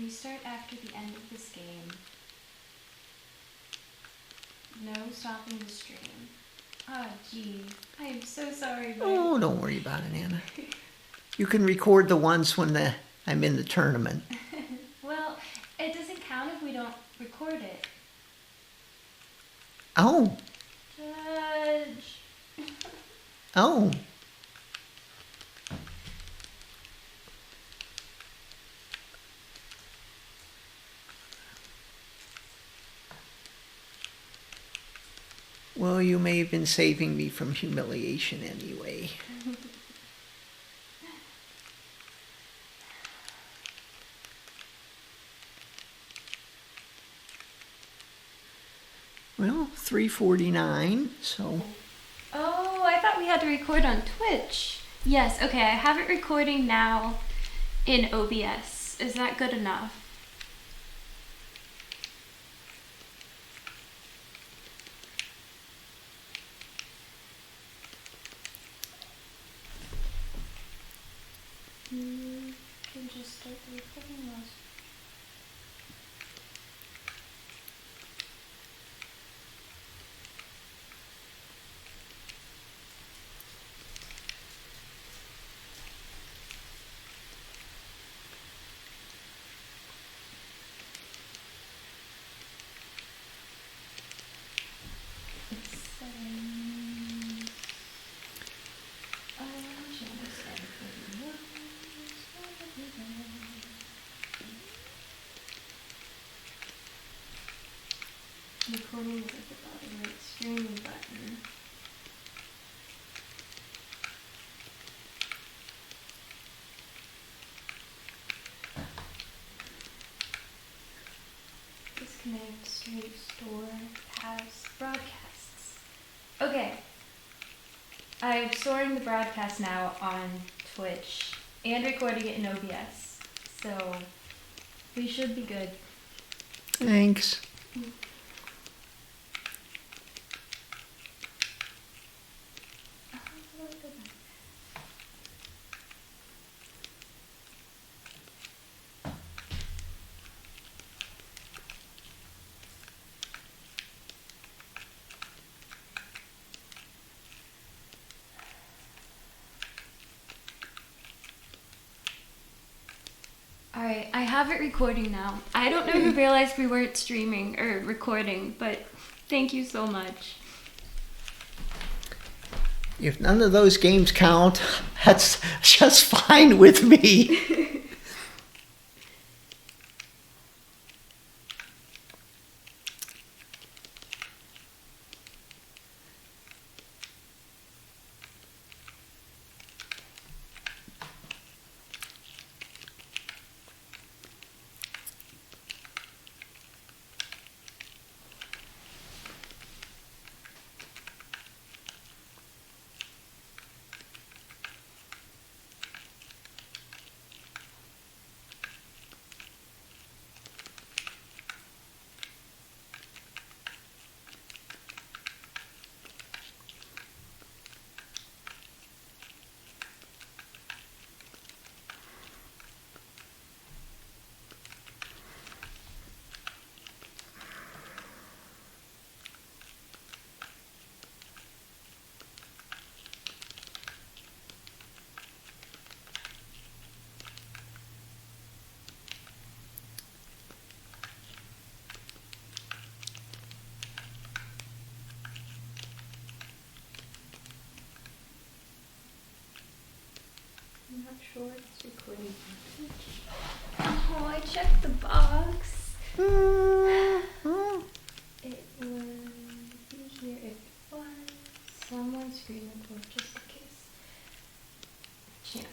Restart after the end of this game. No stopping the stream. Oh, gee. I am so sorry, Mike. Oh, don't worry about it, Anna. You can record the ones when I'm in the tournament. Well, it doesn't count if we don't record it. Oh. Judge. Oh. Well, you may have been saving me from humiliation anyway. Well, 3:49, so... Oh, I thought we had to record on Twitch. Yes, okay, I have it recording now in OBS. Is that good enough? You can just start the recording now. Recording is at the bottom right, streaming button. Disconnect, stream, store, pass, broadcasts. Okay. I'm storing the broadcast now on Twitch and recording it in OBS. So we should be good. Thanks. Alright, I have it recording now. I don't know if you realized we weren't streaming or recording, but thank you so much. If none of those games count, that's just fine with me. I'm not sure it's recording on Twitch. Oh, I checked the box. It would be here if it was. Someone screen record just in case. Channel.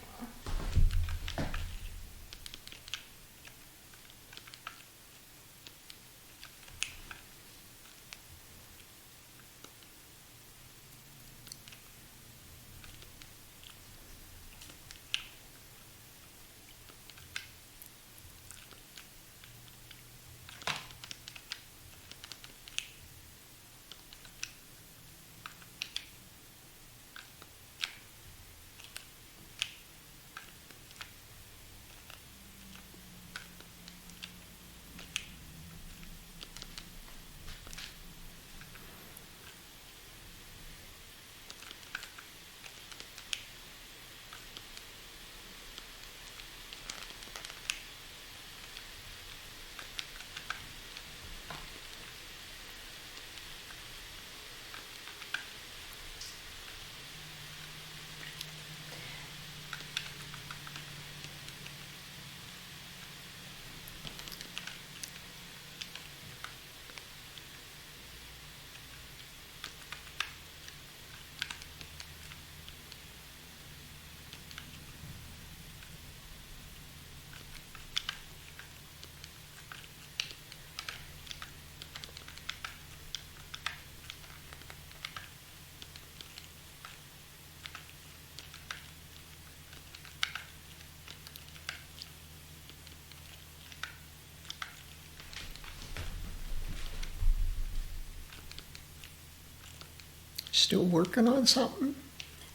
Still working on something?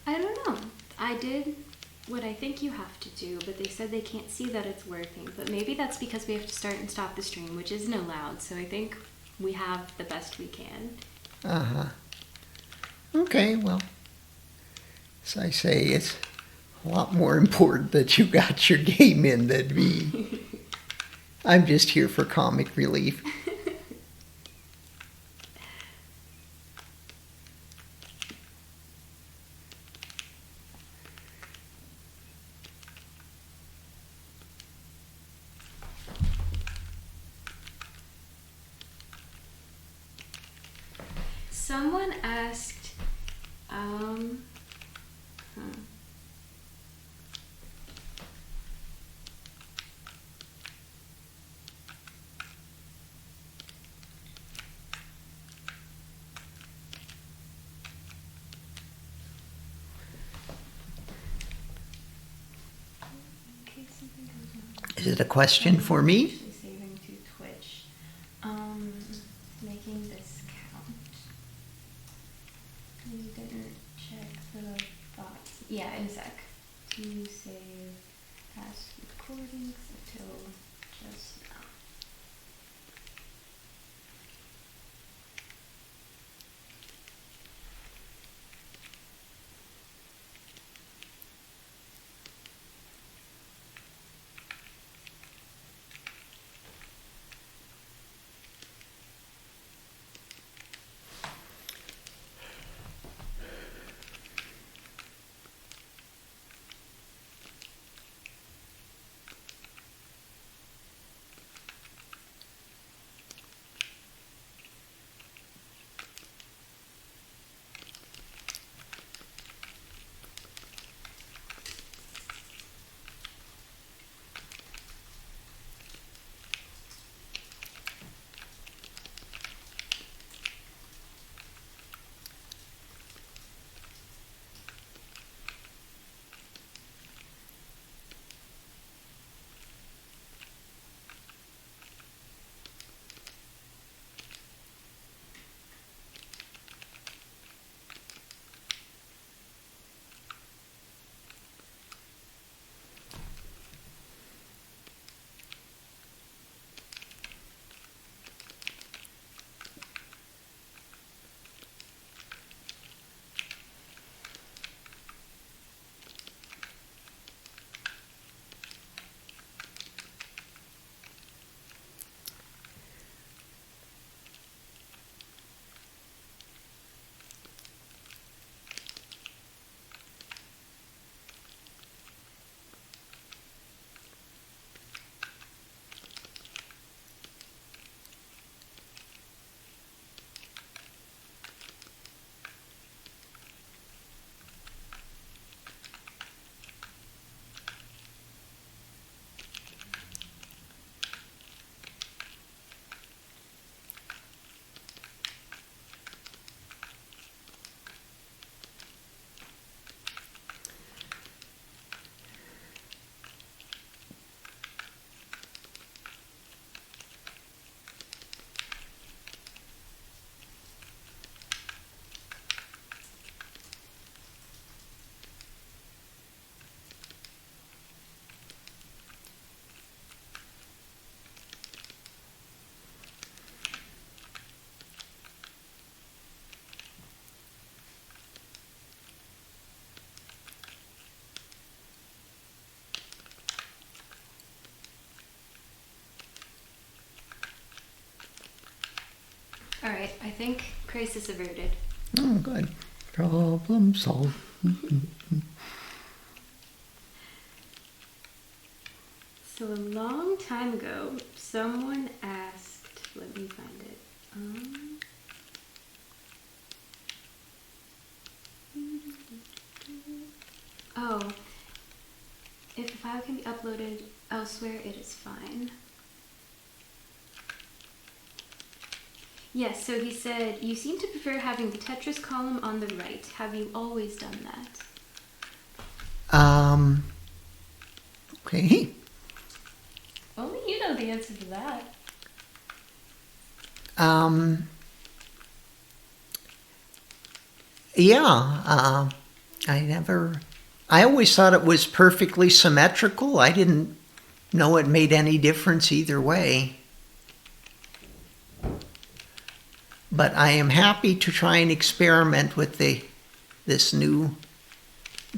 I don't know. I did what I think you have to do, but they said they can't see that it's working. But maybe that's because we have to start and stop the stream, which isn't allowed. So I think we have the best we can. Uh-huh. Okay, well, as I say, it's a lot more important that you got your game in than me. I'm just here for comic relief. Someone asked, in case something goes on. Is it a question for me? Actually saving to Twitch. Making this count. You didn't check the box. Yeah, in a sec. Do you save past recordings until just now? Alright, I think crisis averted. Oh, good. Problem solved. So a long time ago, someone asked, let me find it. Oh, if a file can be uploaded elsewhere, it is fine. Yes, so he said, you seem to prefer having the Tetris column on the right. Have you always done that? Okay. Only you know the answer to that. Yeah, I always thought it was perfectly symmetrical. I didn't know it made any difference either way. But I am happy to try and experiment with this new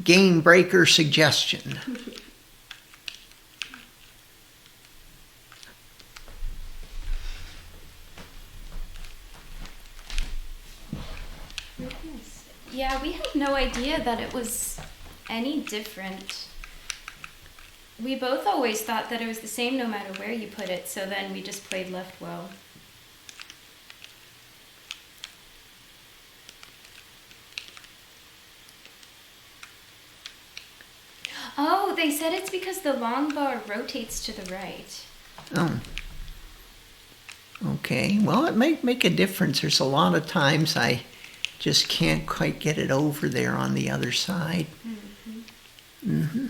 game breaker suggestion. Yeah, we had no idea that it was any different. We both always thought that it was the same no matter where you put it, so then we just played left well. Oh, they said it's because the long bar rotates to the right. Oh. Okay, well, it might make a difference. There's a lot of times I just can't quite get it over there on the other side. Oh,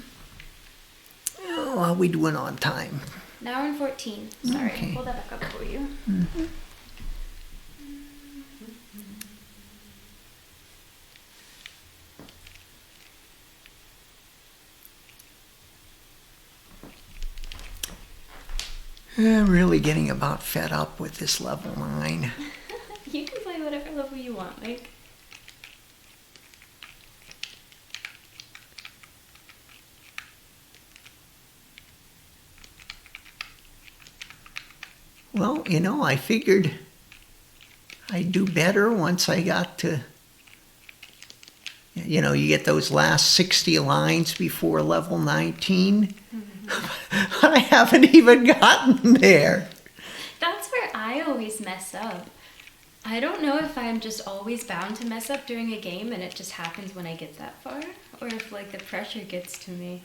how are we doing on time? An hour and 14. Sorry, Okay. I'll pull that back up for you. I'm really getting about fed up with this level 9. You can play whatever level you want, Mike. Well, I figured I'd do better once I got to, you get those last 60 lines before level 19. But I haven't even gotten there. That's where I always mess up. I don't know if I'm just always bound to mess up during a game and it just happens when I get that far, or if the pressure gets to me.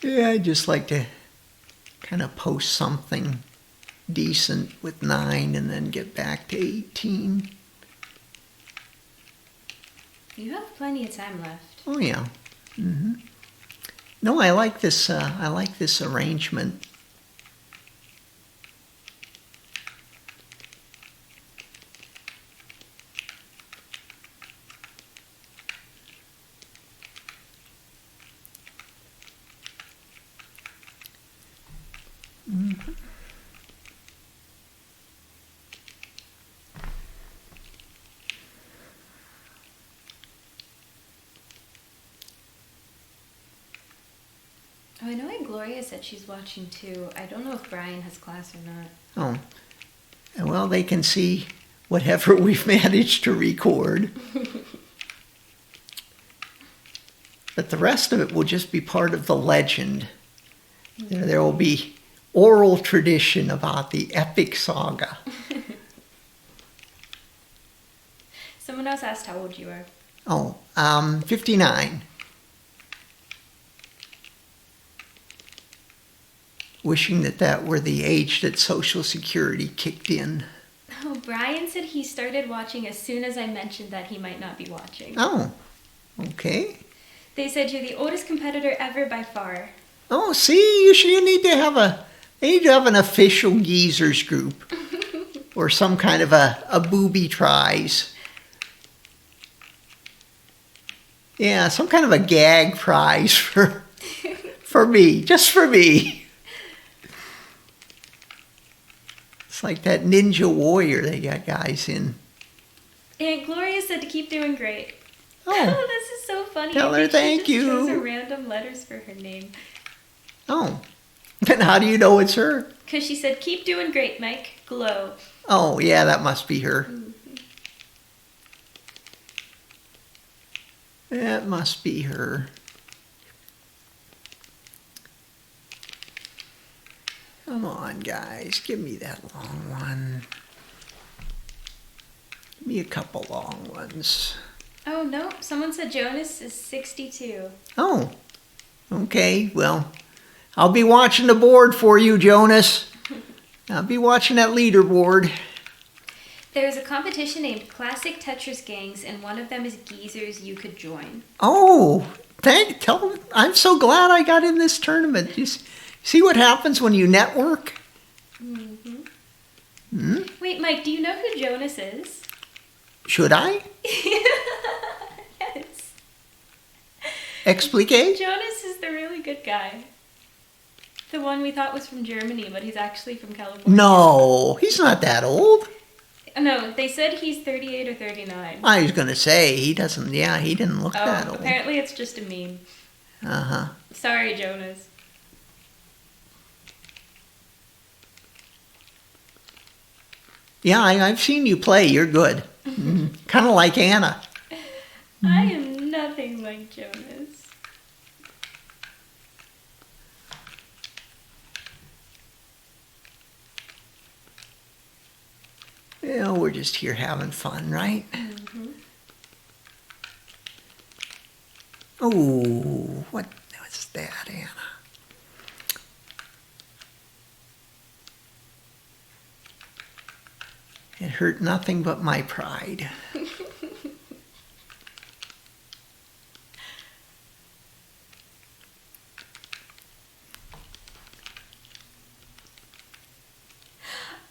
Yeah, I'd just like to kind of post something decent with 9 and then get back to 18. You have plenty of time left. Oh yeah. No, I like this. I like this arrangement. Oh, I know Gloria said she's watching too. I don't know if Brian has class or not. Oh, well, they can see whatever we've managed to record. But the rest of it will just be part of the legend. There will be oral tradition about the epic saga. Someone else asked how old you are. Oh, 59. Wishing that were the age that Social Security kicked in. Oh, Brian said he started watching as soon as I mentioned that he might not be watching. Oh, okay. They said you're the oldest competitor ever by far. Oh, see, you need to have an official geezers group or some kind of a booby prize. Yeah, some kind of a gag prize for me, just for me. It's like that Ninja Warrior they got guys in. Aunt Gloria said to keep doing great. Oh, this is so funny. Tell her thank you. She just chose her random letters for her name. Oh, then how do you know it's her? Because she said, keep doing great, Mike. Glow. Oh, yeah, that must be her. That must be her. Come on, guys. Give me that long one. Give me a couple long ones. Oh, no. Someone said Jonas is 62. Oh, okay. Well, I'll be watching the board for you, Jonas. I'll be watching that leaderboard. There's a competition named Classic Tetris Gangs, and one of them is Geezers you could join. Oh, I'm so glad I got in this tournament. See what happens when you network? Wait, Wait, Mike, do you know who Jonas is? Should I? Yes. Explique? Jonas is the really good guy. The one we thought was from Germany, but he's actually from California. No, he's not that old. No, they said he's 38 or 39. I was going to say, he doesn't, yeah, he didn't look that old. Apparently it's just a meme. Uh-huh. Sorry, Jonas. Yeah, I've seen you play. You're good. Kind of like Anna. I am nothing like Jonas. Yeah, we're just here having fun, right? Mm-hmm. Oh, what was that, Anna? It hurt nothing but my pride.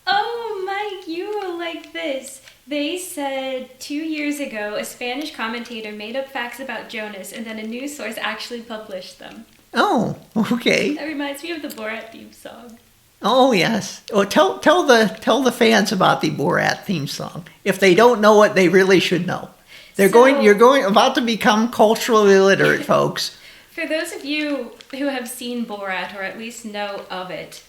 Oh, Mike, you will like this. They said 2 years ago a Spanish commentator made up facts about Jonas and then a news source actually published them. Oh, okay. That reminds me of the Borat theme song. Oh, yes. Oh, tell the fans about the Borat theme song. If they don't know it, they really should know. You're about to become culturally illiterate, folks. For those of you who have seen Borat or at least know of it,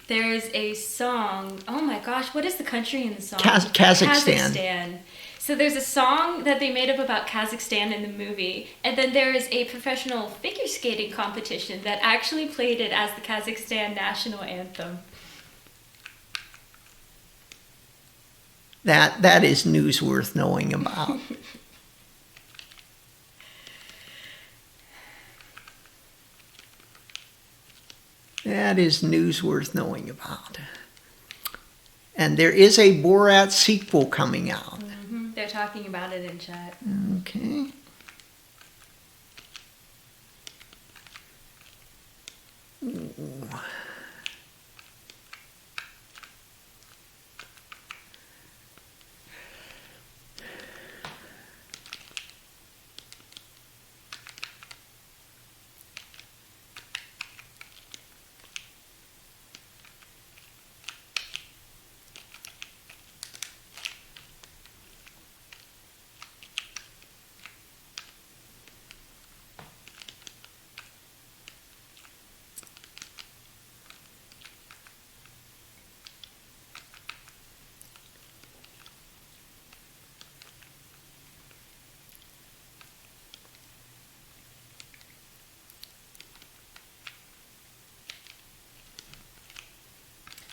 there's a song. Oh my gosh, what is the country in the song? Kazakhstan. So there's a song that they made up about Kazakhstan in the movie, and then there is a professional figure skating competition that actually played it as the Kazakhstan national anthem. That is news worth knowing about. That is news worth knowing about. And there is a Borat sequel coming out. Mm-hmm. They're talking about it in chat. Okay. Ooh.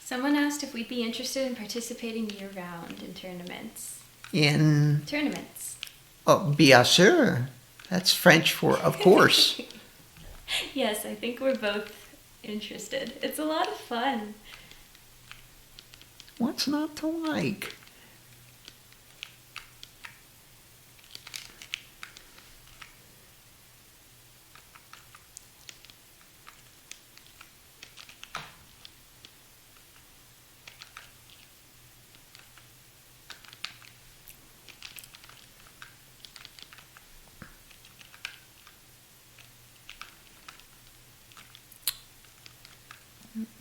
Someone asked if we'd be interested in participating year-round in tournaments. Tournaments. Oh, bien sûr. That's French for of course. Yes, I think we're both interested. It's a lot of fun. What's not to like?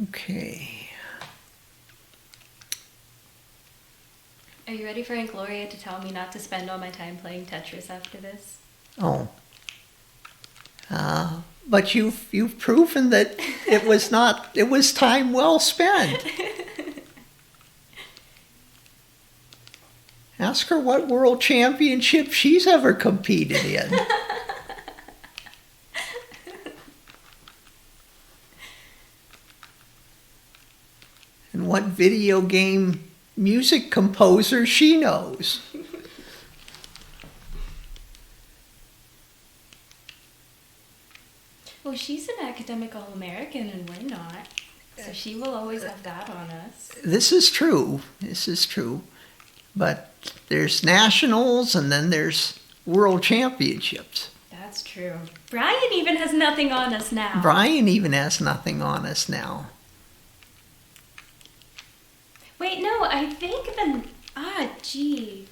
Okay. Are you ready for Aunt Gloria to tell me not to spend all my time playing Tetris after this? Oh. But you've proven that it was time well spent. Ask her what world championship she's ever competed in. And what video game music composer she knows. Well, she's an academic All-American and we're not. So she will always have that on us. This is true. This is true. But there's nationals and then there's world championships. That's true. Brian even has nothing on us now. Brian even has nothing on us now. Wait, no, I think gee.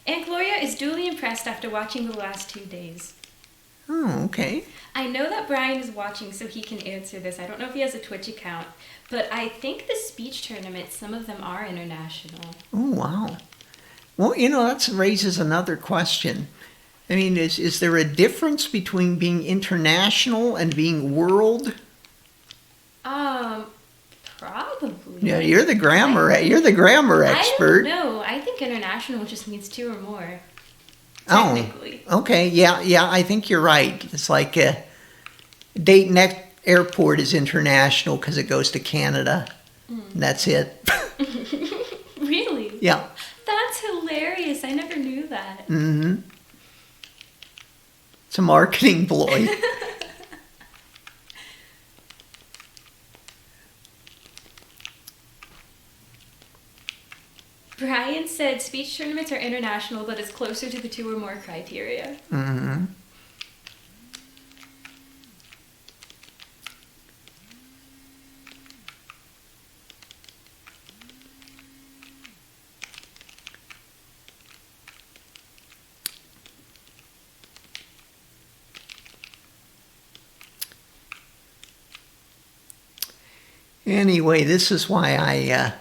Aunt Gloria is duly impressed after watching the last 2 days. Oh, okay. I know that Brian is watching, so he can answer this. I don't know if he has a Twitch account, but I think the speech tournaments, some of them are international. Oh, wow. Well, that raises another question. I mean, is there a difference between being international and being world? Probably. Yeah, you're the grammar expert. I don't know. I think international just means 2 or more. Oh, Technically. okay. Yeah, I think you're right. It's like Dayton Airport is international because it goes to Canada. And that's it. Really? Yeah. That's hilarious. I never knew that. Mm-hmm. It's a marketing ploy. Brian said speech tournaments are international, but it's closer to the 2 or more criteria. Mm-hmm. Anyway, this is why I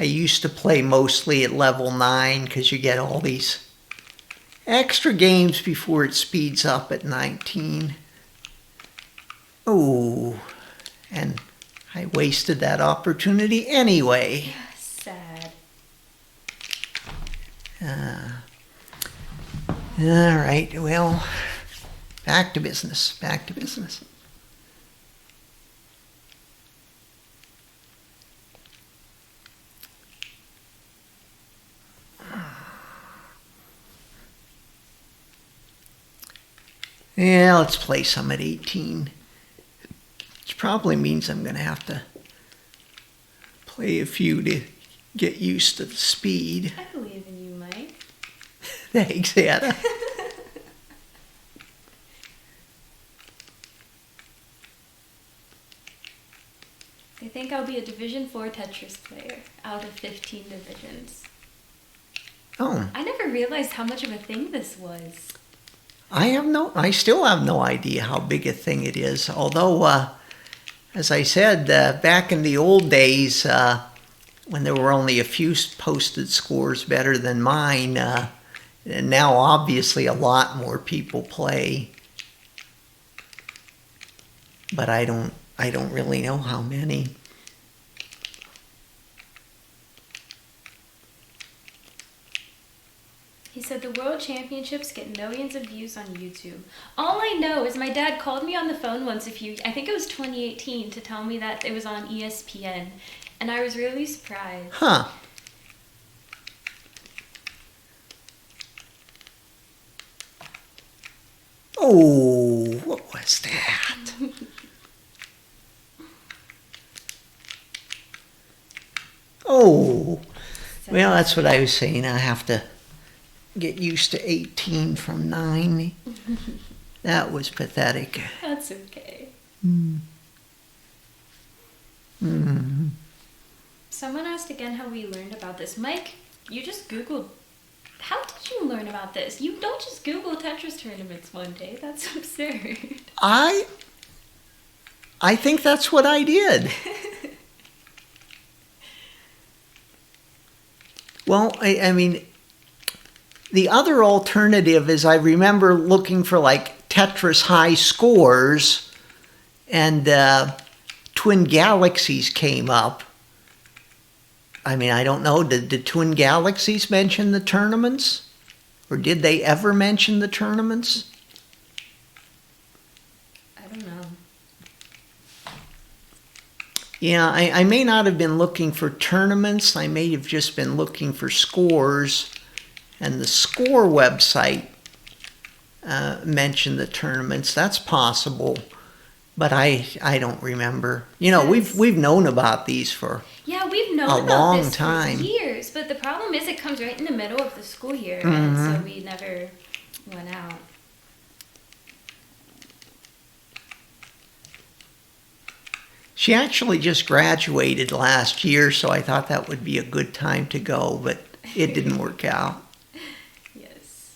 used to play mostly at level 9 because you get all these extra games before it speeds up at 19. Oh, and I wasted that opportunity anyway. Sad. All right, well, back to business. Yeah, let's play some at 18. Which probably means I'm going to have to play a few to get used to the speed. I believe in you, Mike. Thanks, Anna. I think I'll be a Division 4 Tetris player out of 15 divisions. Oh, I never realized how much of a thing this was. I still have no idea how big a thing it is. Although, as I said, back in the old days, when there were only a few posted scores better than mine, and now obviously a lot more people play. But I don't really know how many. He said the World Championships get millions of views on YouTube. All I know is my dad called me on the phone once I think it was 2018, to tell me that it was on ESPN. And I was really surprised. Huh. Oh, what was that? Oh, well, that's what I was saying. I have to get used to 18 from 9. That was pathetic. That's okay. Mm-hmm. Someone asked again how we learned about this. Mike, you just Googled. How did you learn about this? You don't just Google Tetris tournaments one day. That's absurd. I think that's what I did. Well, I mean, the other alternative is I remember looking for like Tetris high scores, and Twin Galaxies came up. I mean, I don't know, did Twin Galaxies mention the tournaments? Or did they ever mention the tournaments? I don't know. Yeah, I may not have been looking for tournaments. I may have just been looking for scores. And the score website mentioned the tournaments. That's possible. But I don't remember. You know, Yes. we've known about these for Yeah, we've known a about long this time. for years, but the problem is it comes right in the middle of the school year, and so we never went out. She actually just graduated last year, so I thought that would be a good time to go, but it didn't work out. Yes.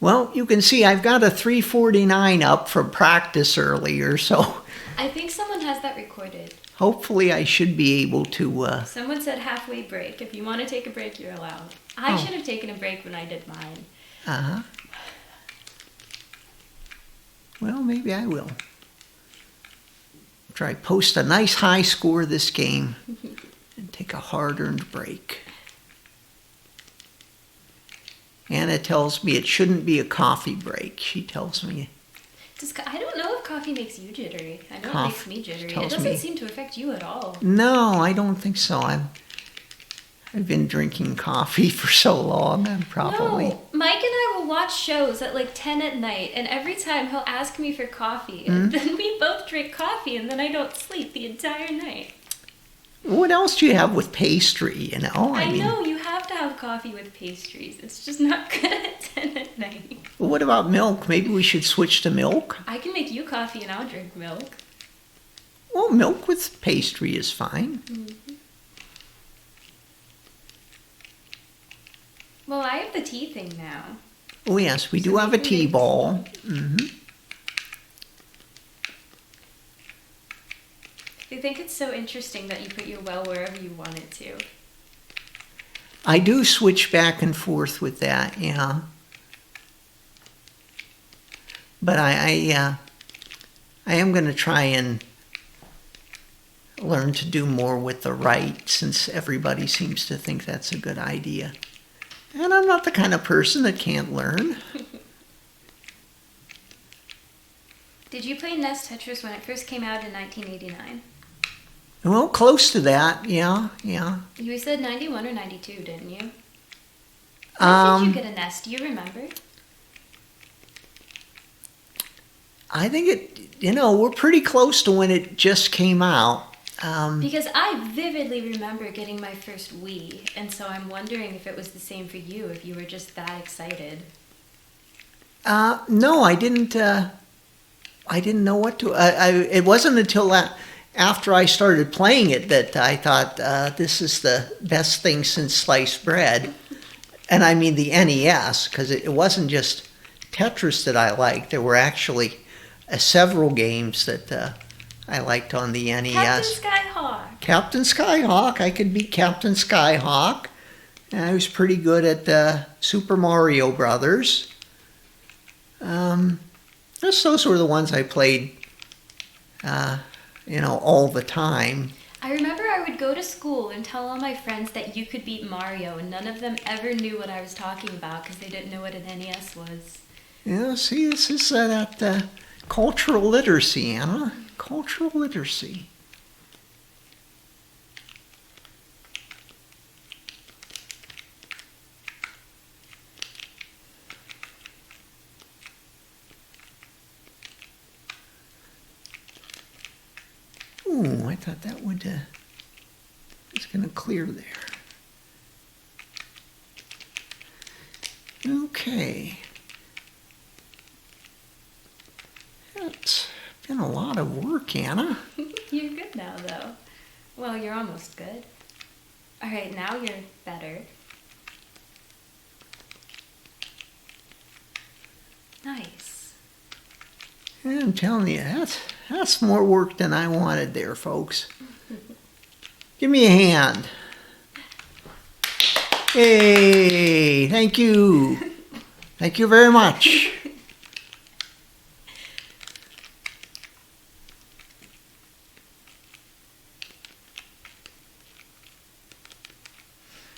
Well, you can see I've got a 349 up from practice earlier, so I think someone has that recorded. hopefully I should be able to... Someone said halfway break. If you want to take a break, you're allowed. I should have taken a break when I did mine. Uh-huh. Well, maybe I will. Try post a nice high score this game and take a hard-earned break. Anna tells me it shouldn't be a coffee break. She tells me. I don't know if coffee makes you jittery. I know it makes me jittery. It tells doesn't me- seem to affect you at all. No, I don't think so. I've been drinking coffee for so long. I'm probably... No, Mike and I will watch shows at like 10 at night, and every time he'll ask me for coffee, and then we both drink coffee, and then I don't sleep the entire night. What else do you have with pastry, you know? I mean, know, you have to have coffee with pastries. It's just not good at 10 at night. what about milk? Maybe we should switch to milk? I can make you coffee and I'll drink milk. Well, milk with pastry is fine. Well, I have the tea thing now. Oh, yes, we do So have we a can tea make- ball. I think it's so interesting that you put your well wherever you want it to. I do switch back and forth with that, yeah. But I am going to try and learn to do more with the right, since everybody seems to think that's a good idea. And I'm not the kind of person that can't learn. Did you play NES Tetris when it first came out in 1989? Well, close to that, yeah. You said 91 or 92, didn't you? When did you get a NES? Do you remember? I think we're pretty close to when it just came out. Because I vividly remember getting my first Wii, and so I'm wondering if it was the same for you, if you were just that excited. No, I didn't know what to. It wasn't until after I started playing it that I thought this is the best thing since sliced bread, and I mean the NES, because it wasn't just Tetris that I liked. There were actually several games that I liked on the NES. Captain Skyhawk. Captain Skyhawk. I could beat Captain Skyhawk. And I was pretty good at Super Mario Brothers. Those were the ones I played, all the time. I remember I would go to school and tell all my friends that you could beat Mario, and none of them ever knew what I was talking about because they didn't know what an NES was. Yeah, see, this is that cultural literacy, Anna. Cultural literacy. Ooh, I thought that would it's going to clear there. Okay. That's been a lot of work, Anna. You're good now, though. Well, you're almost good. All right, now you're better. Nice. Yeah, I'm telling you, that's more work than I wanted there, folks. Give me a hand. Hey, thank you. Thank you very much.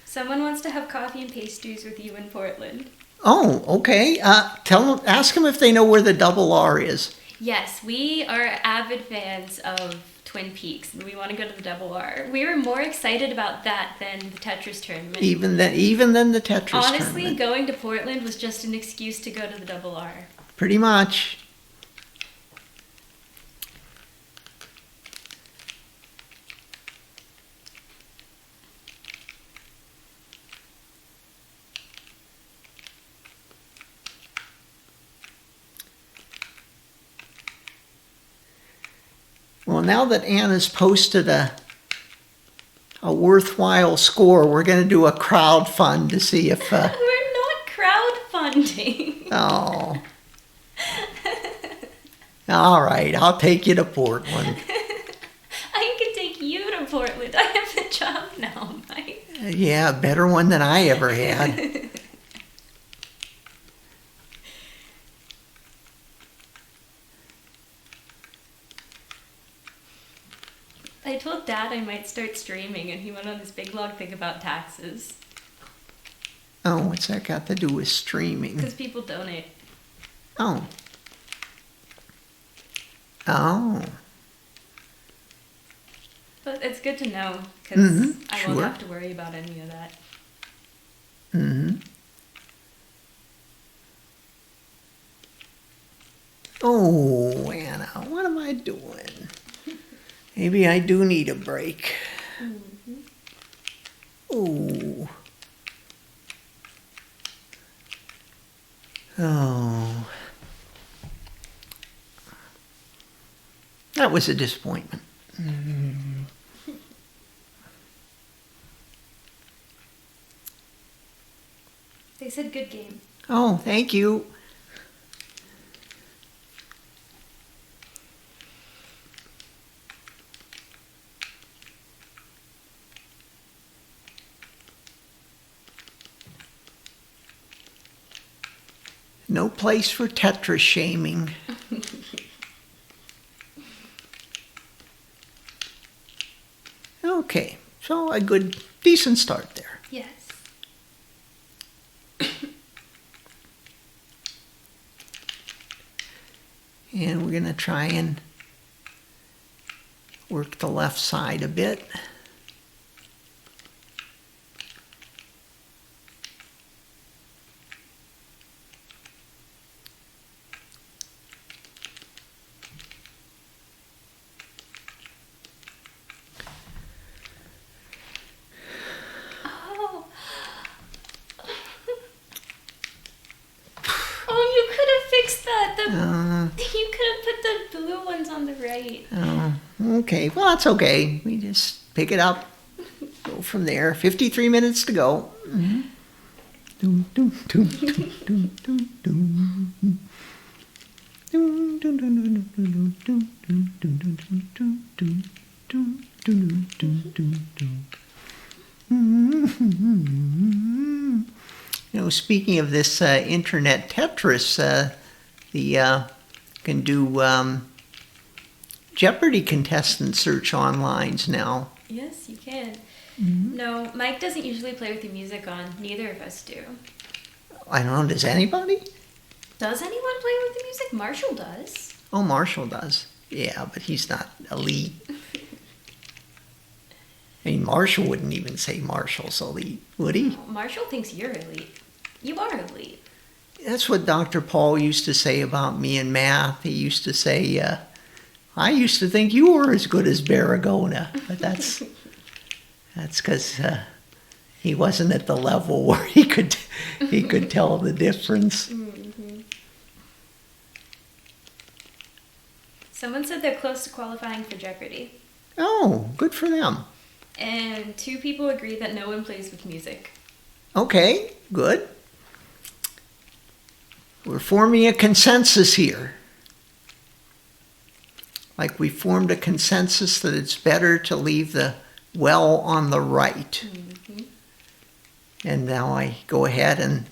Someone wants to have coffee and pastries with you in Portland. Oh, okay. Ask them if they know where the double R is. Yes, we are avid fans of Twin Peaks, and we want to go to the Double R. We were more excited about that than the Tetris tournament. Even than the Tetris Honestly, tournament. going to Portland was just an excuse to go to the Double R. Pretty much. Well, now that Anna's posted a worthwhile score, we're going to do a crowd fund to see if... We're not crowdfunding. Oh. All right, I'll take you to Portland. I can take you to Portland. I have a job now, Mike. Yeah, better one than I ever had. I told Dad I might start streaming, and he went on this big long thing about taxes. Oh, what's that got to do with streaming? Because people donate. Oh. Oh. But it's good to know, because I won't sure. have to worry about any of that. Mm-hmm. Oh, Anna, what am I doing? Maybe I do need a break. Oh. Oh. That was a disappointment. They said good game. Oh, thank you. No place for Tetris shaming. Okay, so a good, decent start there. Yes. And we're going to try and work the left side a bit. Oh. Oh, you could have fixed that. You could have put the blue ones on the right. Oh, okay. Well, that's okay. We just pick it up, go from there. 53 minutes to go. You know, speaking of this internet Tetris, can do Jeopardy contestant search online now. Yes, you can. No, Mike doesn't usually play with the music on. Neither of us do. I don't know, does anybody? Does anyone play with the music? Marshall does. Oh, Marshall does. Yeah, but he's not elite. I mean, Marshall wouldn't even say Marshall's elite, would he? Marshall thinks you're elite. You are elite. That's what Dr. Paul used to say about me in math. He used to say, I used to think you were as good as Baragona. But that's because he wasn't at the level where he could tell the difference. Mm-hmm. Someone said they're close to qualifying for Jeopardy. Oh, good for them. And 2 people agree that no one plays with music. Okay, good. We're forming a consensus here. Like we formed a consensus that it's better to leave the well on the right. Mm-hmm. And now I go ahead and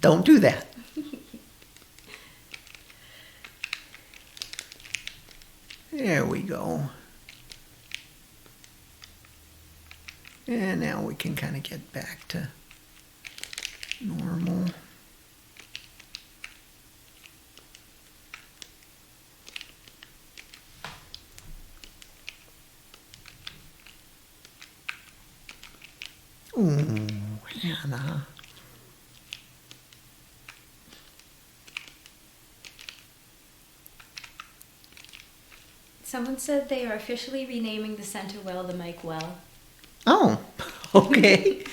don't do that. There we go. And now we can kind of get back to normal. Ooh, Hannah. Someone said they are officially renaming the center well the Mike Well. Oh, okay.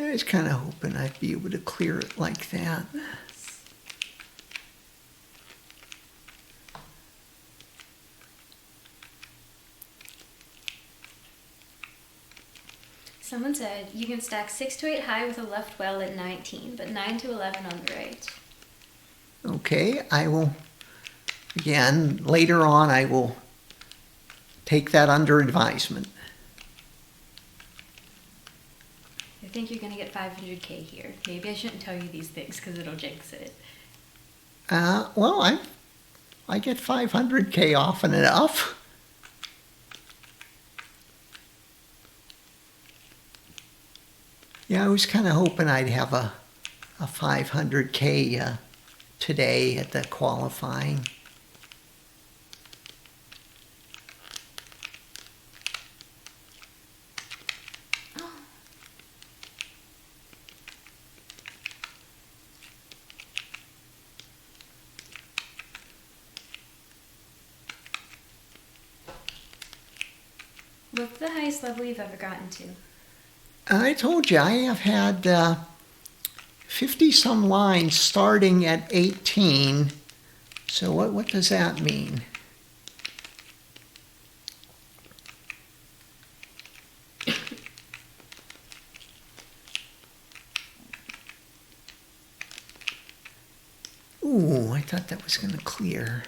I was kind of hoping I'd be able to clear it like that. Someone said you can stack 6 to 8 high with a left well at 19, but 9 to 11 on the right. Okay, I will, again, later on, I will take that under advisement. I think you're going to get 500K here. Maybe I shouldn't tell you these things because it'll jinx it. Well, I get 500K often enough. Yeah, I was kind of hoping I'd have a 500K today at the qualifying. What's the highest level you've ever gotten to? I told you I have had 50 some lines starting at 18. So what does that mean? Ooh, I thought that was going to clear.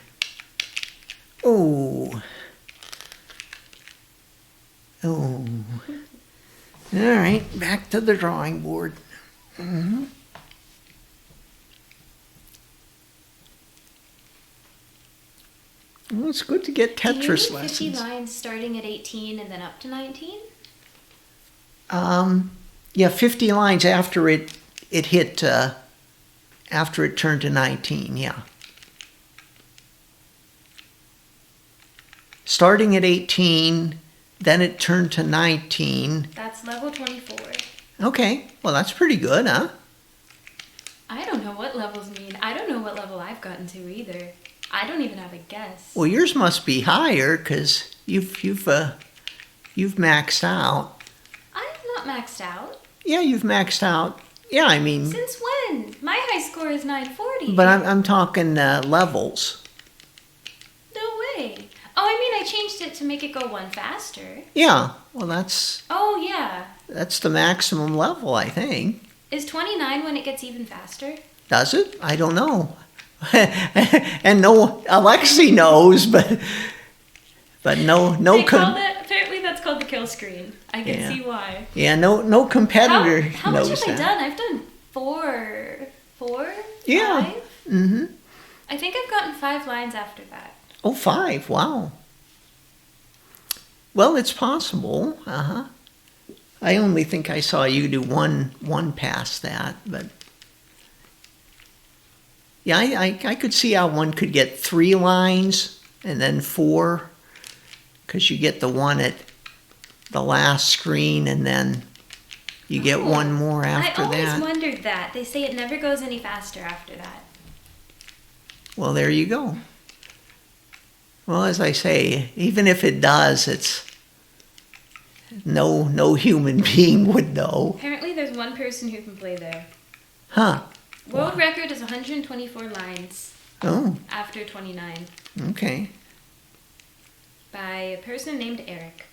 Oh. Oh. All right, back to the drawing board. Mm-hmm. Well, it's good to get Tetris Do you need lessons. 50 lines starting at 18 and then up to 19? Yeah, 50 lines after it hit, after it turned to 19, yeah. Starting at 18, then it turned to 19. That's level 24. Okay, well that's pretty good, huh? I don't know what levels mean. I don't know what level I've gotten to either. I don't even have a guess. Well, yours must be higher because you've maxed out. I'm not maxed out. Yeah, you've maxed out. Yeah, I mean. Since when? My high score is 940. But I'm talking levels. No way. Oh, I mean, I changed it to make it go one faster. Yeah, well that's Oh, yeah. the maximum level, I think. Is 29 when it gets even faster? Does it? I don't know. And no, Alexi knows, but no They call that, apparently that's called the kill screen. I can see why. Yeah, no competitor How much knows have that. I done? I've done four? Yeah. 5? Mm-hmm. I think I've gotten 5 lines after that. Oh, 5. Wow. Well, it's possible. Uh-huh. I only think I saw you do one past that, but yeah, I could see how one could get 3 lines and then 4, because you get the one at the last screen and then you get one more after I always that. wondered that. They say it never goes any faster after that. Well, there you go. Well, as I say, even if it does, it's no human being would know. Apparently there's one person who can play there. Huh. World record is 124 lines Oh, after 29 okay. by a person named Eric.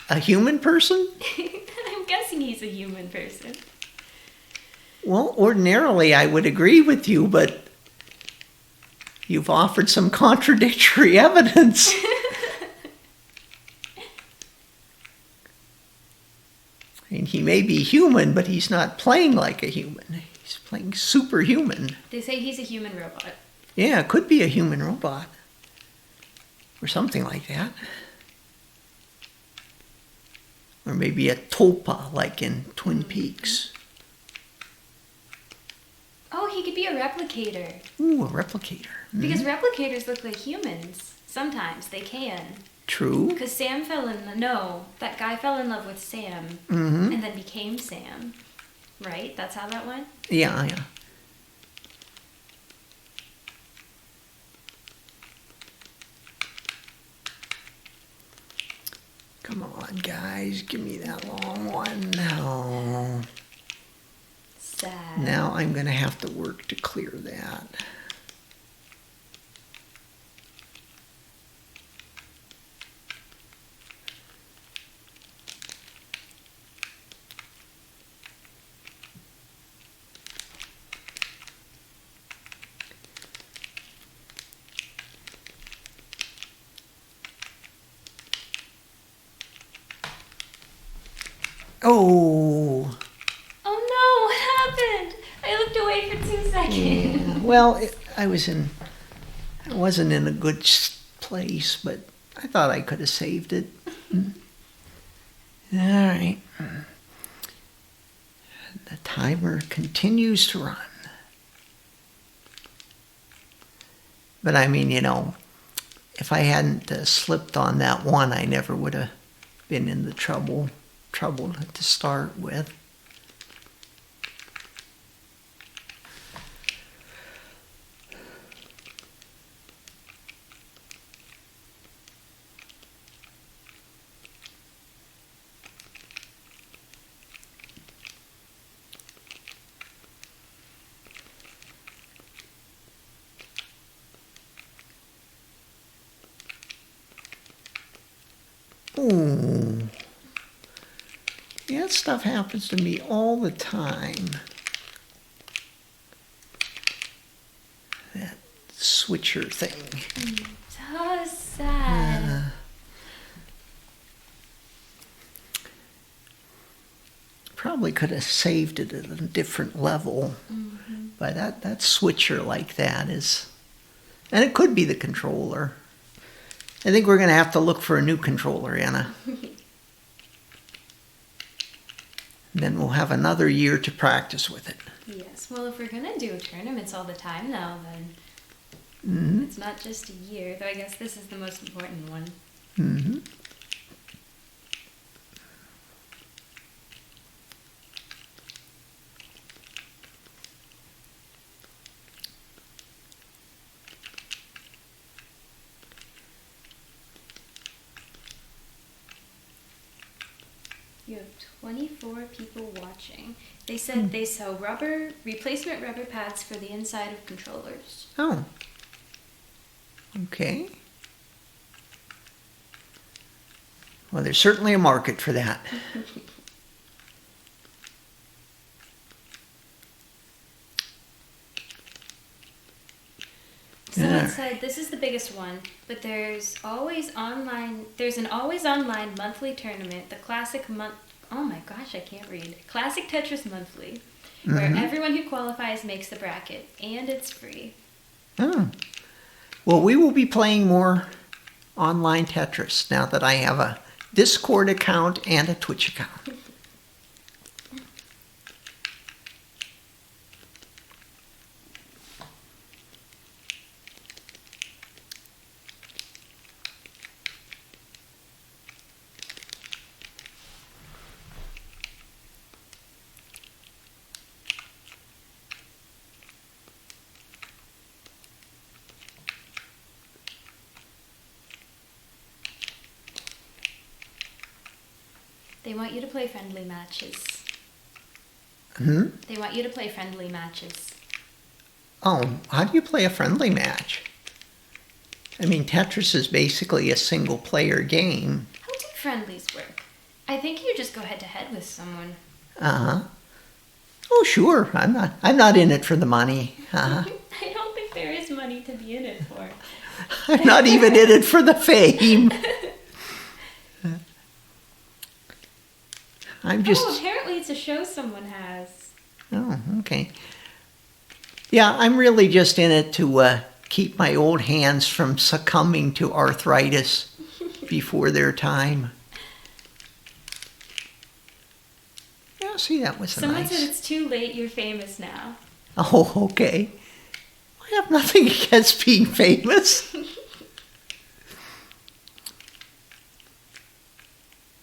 A human person? I'm guessing he's a human person. Well, ordinarily I would agree with you, but you've offered some contradictory evidence. And he may be human, but he's not playing like a human. He's playing superhuman. They say he's a human robot. Yeah, it could be a human robot. Or something like that. Or maybe a tulpa, like in Twin Peaks. Oh, he could be a replicator. Ooh, a replicator. Because replicators look like humans. Sometimes they can. True. Because Sam that guy fell in love with Sam Mm-hmm. and then became Sam. Right? That's how that went? Yeah. Come on, guys, give me that long one. No. Sad. Now I'm going to have to work to clear that. Oh. Oh no, what happened? I looked away for 2 seconds. Yeah. Well, I wasn't in a good place, but I thought I could have saved it. All right. The timer continues to run. But I mean, if I hadn't slipped on that one, I never would have been in the trouble to start with. Ooh. Yeah, that stuff happens to me all the time. That switcher thing. So sad. Probably could have saved it at a different level. Mm-hmm. But that switcher like that is... And it could be the controller. I think we're going to have to look for a new controller, Anna. Then we'll have another year to practice with it. Yes, well, if we're going to do tournaments all the time now, then it's not just a year, though I guess this is the most important one. Mm-hmm. You have 24 people watching. They said they sell replacement rubber pads for the inside of controllers. Oh. Okay. Well, there's certainly a market for that. Someone said this is the biggest one, but there's an always online monthly tournament, the Classic Tetris Monthly, where everyone who qualifies makes the bracket, and it's free. Oh. Well, we will be playing more online Tetris now that I have a Discord account and a Twitch account. They want you to play friendly matches. They want you to play friendly matches. Oh, how do you play a friendly match? I mean, Tetris is basically a single-player game. How do friendlies work? I think you just go head-to-head with someone. Uh-huh. Oh, sure. I'm not in it for the money. Uh-huh. I don't think there is money to be in it for. I'm not even in it for the fame. I'm just... Oh, apparently it's a show someone has. Oh, okay. Yeah, I'm really just in it to keep my old hands from succumbing to arthritis before their time. Yeah, see, that was Someone nice. said it's too late, you're famous now. Oh, okay. I have nothing against being famous.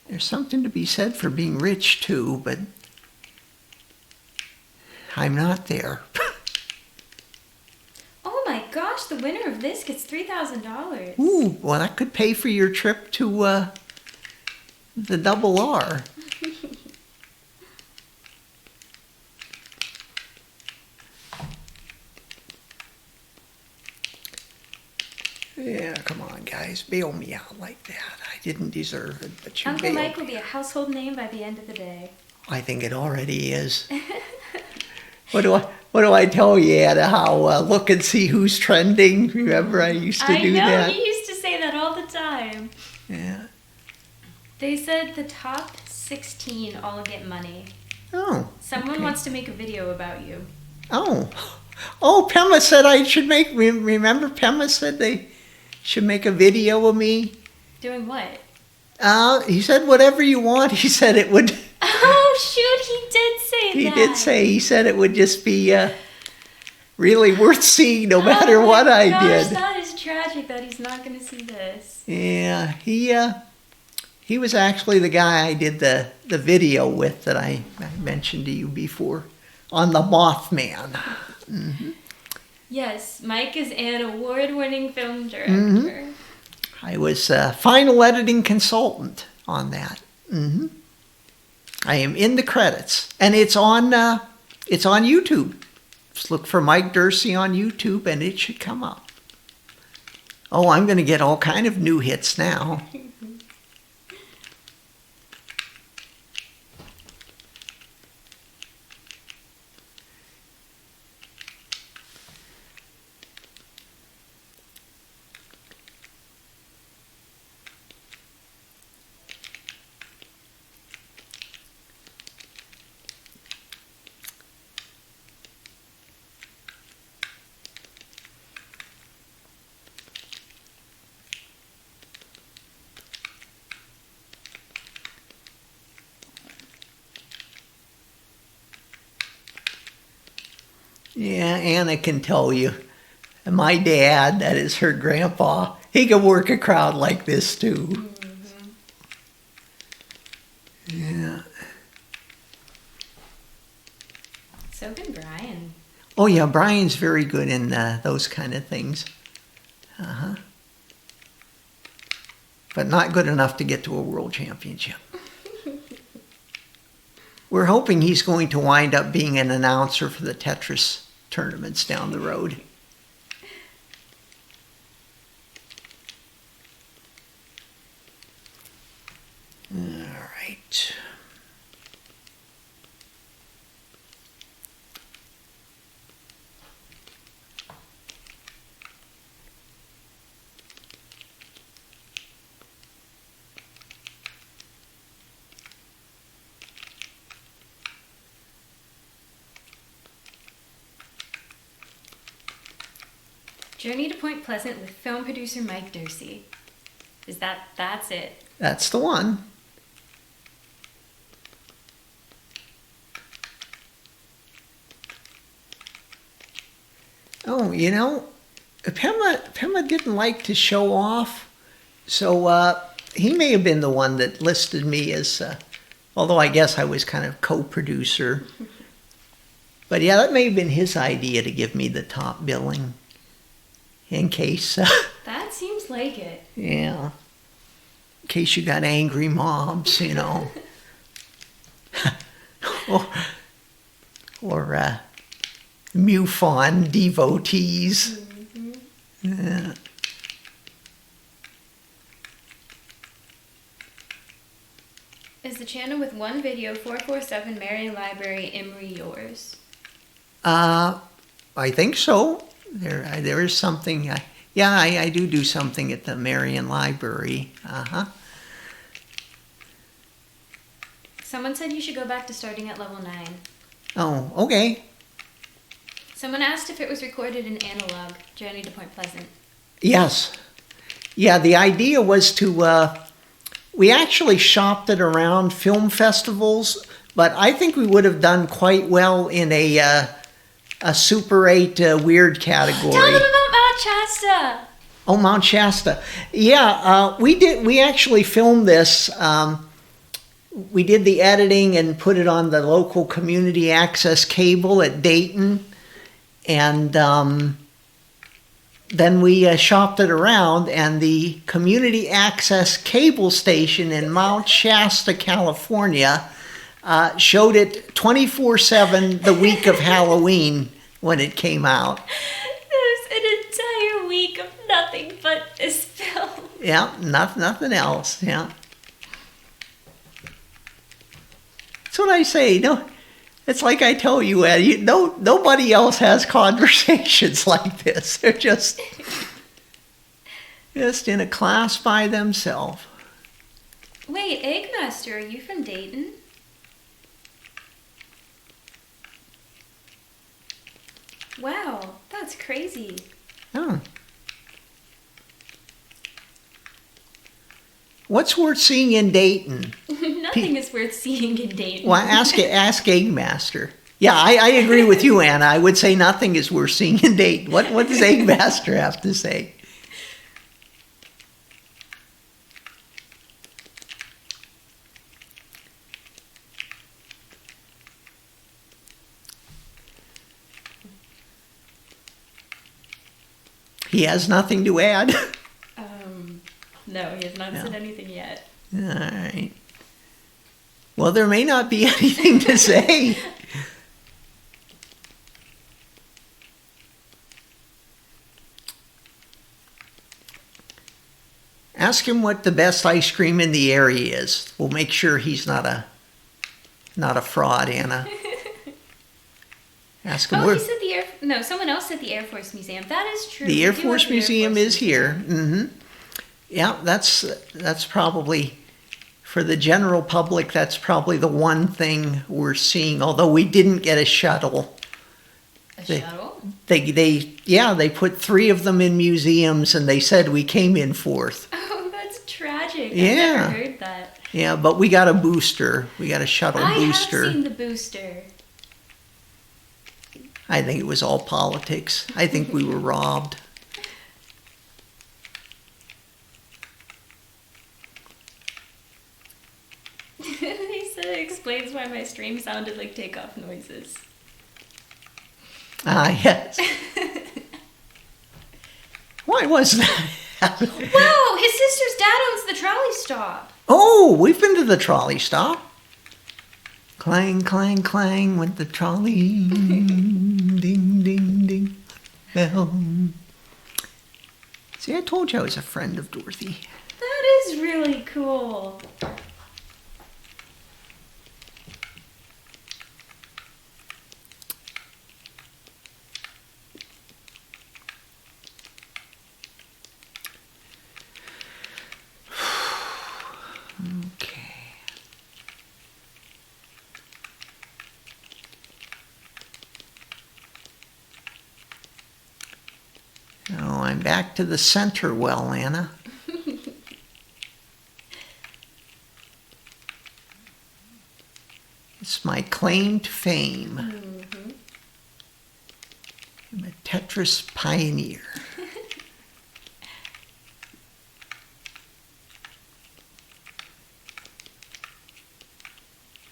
There's something to be said for being rich, too, but I'm not there. Oh my gosh, the winner of this gets $3,000. Ooh, well, that could pay for your trip to The double R. Yeah, come on, guys. Bail me out like that. I didn't deserve it, but you Uncle bailed Mike will me. be a household name by the end of the day. I think it already is. What do I tell you, Anna? How look and see who's trending? Remember I used to do I know, that? he used to say that all the time. Yeah. They said the top 16 all get money. Oh. Someone okay. wants to make a video about you. Oh. Oh, Pema said I should make, remember Pema said they should make a video of me? Doing what? He said whatever you want. He said it would. Oh, shoot, he did say He that. did say, he said it would just be really worth seeing no matter Oh what my I gosh, did. that is tragic that he's not going to see this. Yeah, he was actually the guy I did the video with that I mentioned to you before on the Mothman. Mm-hmm. Yes, Mike is an award-winning film director. Mm-hmm. I was a final editing consultant on that. Mm-hmm. I am in the credits, and it's on YouTube. Just look for Mike Dursey on YouTube, and it should come up. Oh, I'm going to get all kind of new hits now. Yeah, Anna can tell you. And my dad, that is her grandpa, he can work a crowd like this too. Mm-hmm. Yeah. So can Brian. Oh yeah, Brian's very good in those kind of things. Uh-huh. But not good enough to get to a world championship. We're hoping he's going to wind up being an announcer for the Tetris tournaments down the road. All right. Journey to Point Pleasant with film producer Mike Dursey. That's it? That's the one. Oh, you know, Pema didn't like to show off, so he may have been the one that listed me as, although I guess I was kind of co-producer. But yeah, that may have been his idea to give me the top billing, in case. That seems like it. Yeah, in case you got angry mobs, you know. or MUFON devotees. Mm-hmm. Yeah. Is the channel with one video, 447 Marion Library, Emory, yours? I think so. There is something. I do something at the Marion Library. Uh-huh. Someone said you should go back to starting at level 9. Oh, okay. Someone asked if it was recorded in analog, Journey to Point Pleasant. Yes. Yeah, the idea was to, we actually shopped it around film festivals, but I think we would have done quite well in a Super 8 weird category. Tell them about Mount Shasta! Oh, Mount Shasta. Yeah, we actually filmed this. We did the editing and put it on the local community access cable at Dayton. And then we shopped it around, and the community access cable station in Mount Shasta, California, showed it 24/7 the week of Halloween when it came out. There's an entire week of nothing but this film. Yeah, nothing else. Yeah, that's what I say. No, it's like I tell you, Ed. Nobody else has conversations like this. They're just in a class by themselves. Wait, Eggmaster, are you from Dayton? Wow, that's crazy. Oh. What's worth seeing in Dayton? Nothing is worth seeing in Dayton. Well, ask Eggmaster. Yeah, I agree with you, Anna. I would say nothing is worth seeing in Dayton. What does Eggmaster have to say? He has nothing to add. No, he has not said anything yet. All right. Well, there may not be anything to say. Ask him what the best ice cream in the area is. We'll make sure he's not a fraud, Anna. Ask him where. He said someone else said the Air Force Museum. That is true. The Air Force Museum is here. Mm-hmm. Yeah, that's probably, for the general public, that's probably the one thing we're seeing, although we didn't get a shuttle. Shuttle? They put 3 of them in museums, and they said we came in 4th. Oh, that's tragic. Yeah. I never heard that. Yeah, but we got a booster. We got a shuttle booster. I have seen the booster. I think it was all politics. I think we were robbed. He said it explains why my stream sounded like takeoff noises. Ah, yes. Why was that? Wow, his sister's dad owns the trolley stop. Oh, we've been to the trolley stop. Clang, clang, clang went the trolley. Ding, ding, ding. Bell. See, I told you I was a friend of Dorothy. That is really cool. Okay. Oh, I'm back to the center well, Anna. It's my claim to fame. Mm-hmm. I'm a Tetris pioneer.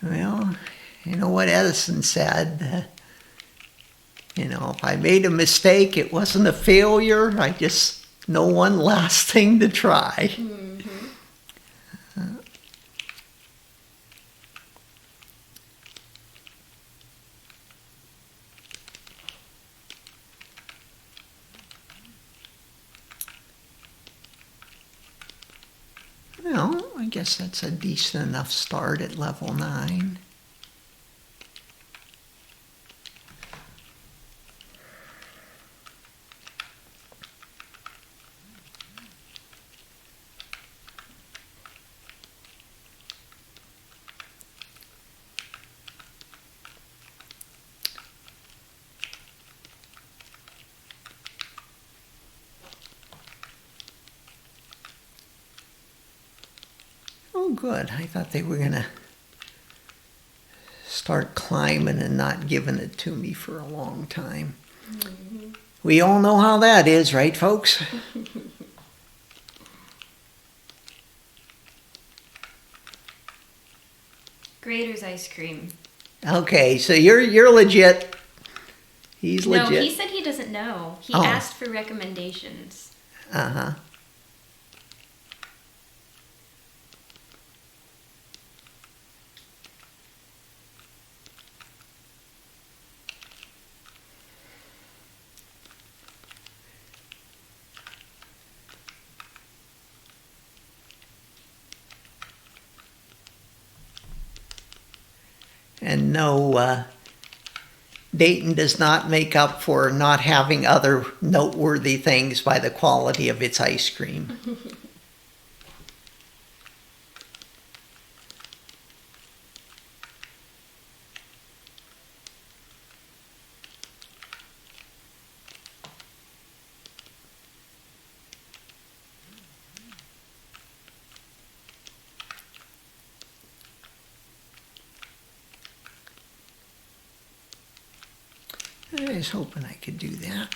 Well, you know what Edison said? If I made a mistake, it wasn't a failure. I just know one last thing to try. Mm-hmm. Well, I guess that's a decent enough start at level 9. Oh, good. I thought they were going to start climbing and not giving it to me for a long time. Mm-hmm. We all know how that is, right, folks? Grater's ice cream. Okay, so you're legit. He's No, legit. he said he doesn't know. He Oh. asked for recommendations. Uh-huh. And no, Dayton does not make up for not having other noteworthy things by the quality of its ice cream. I was hoping I could do that.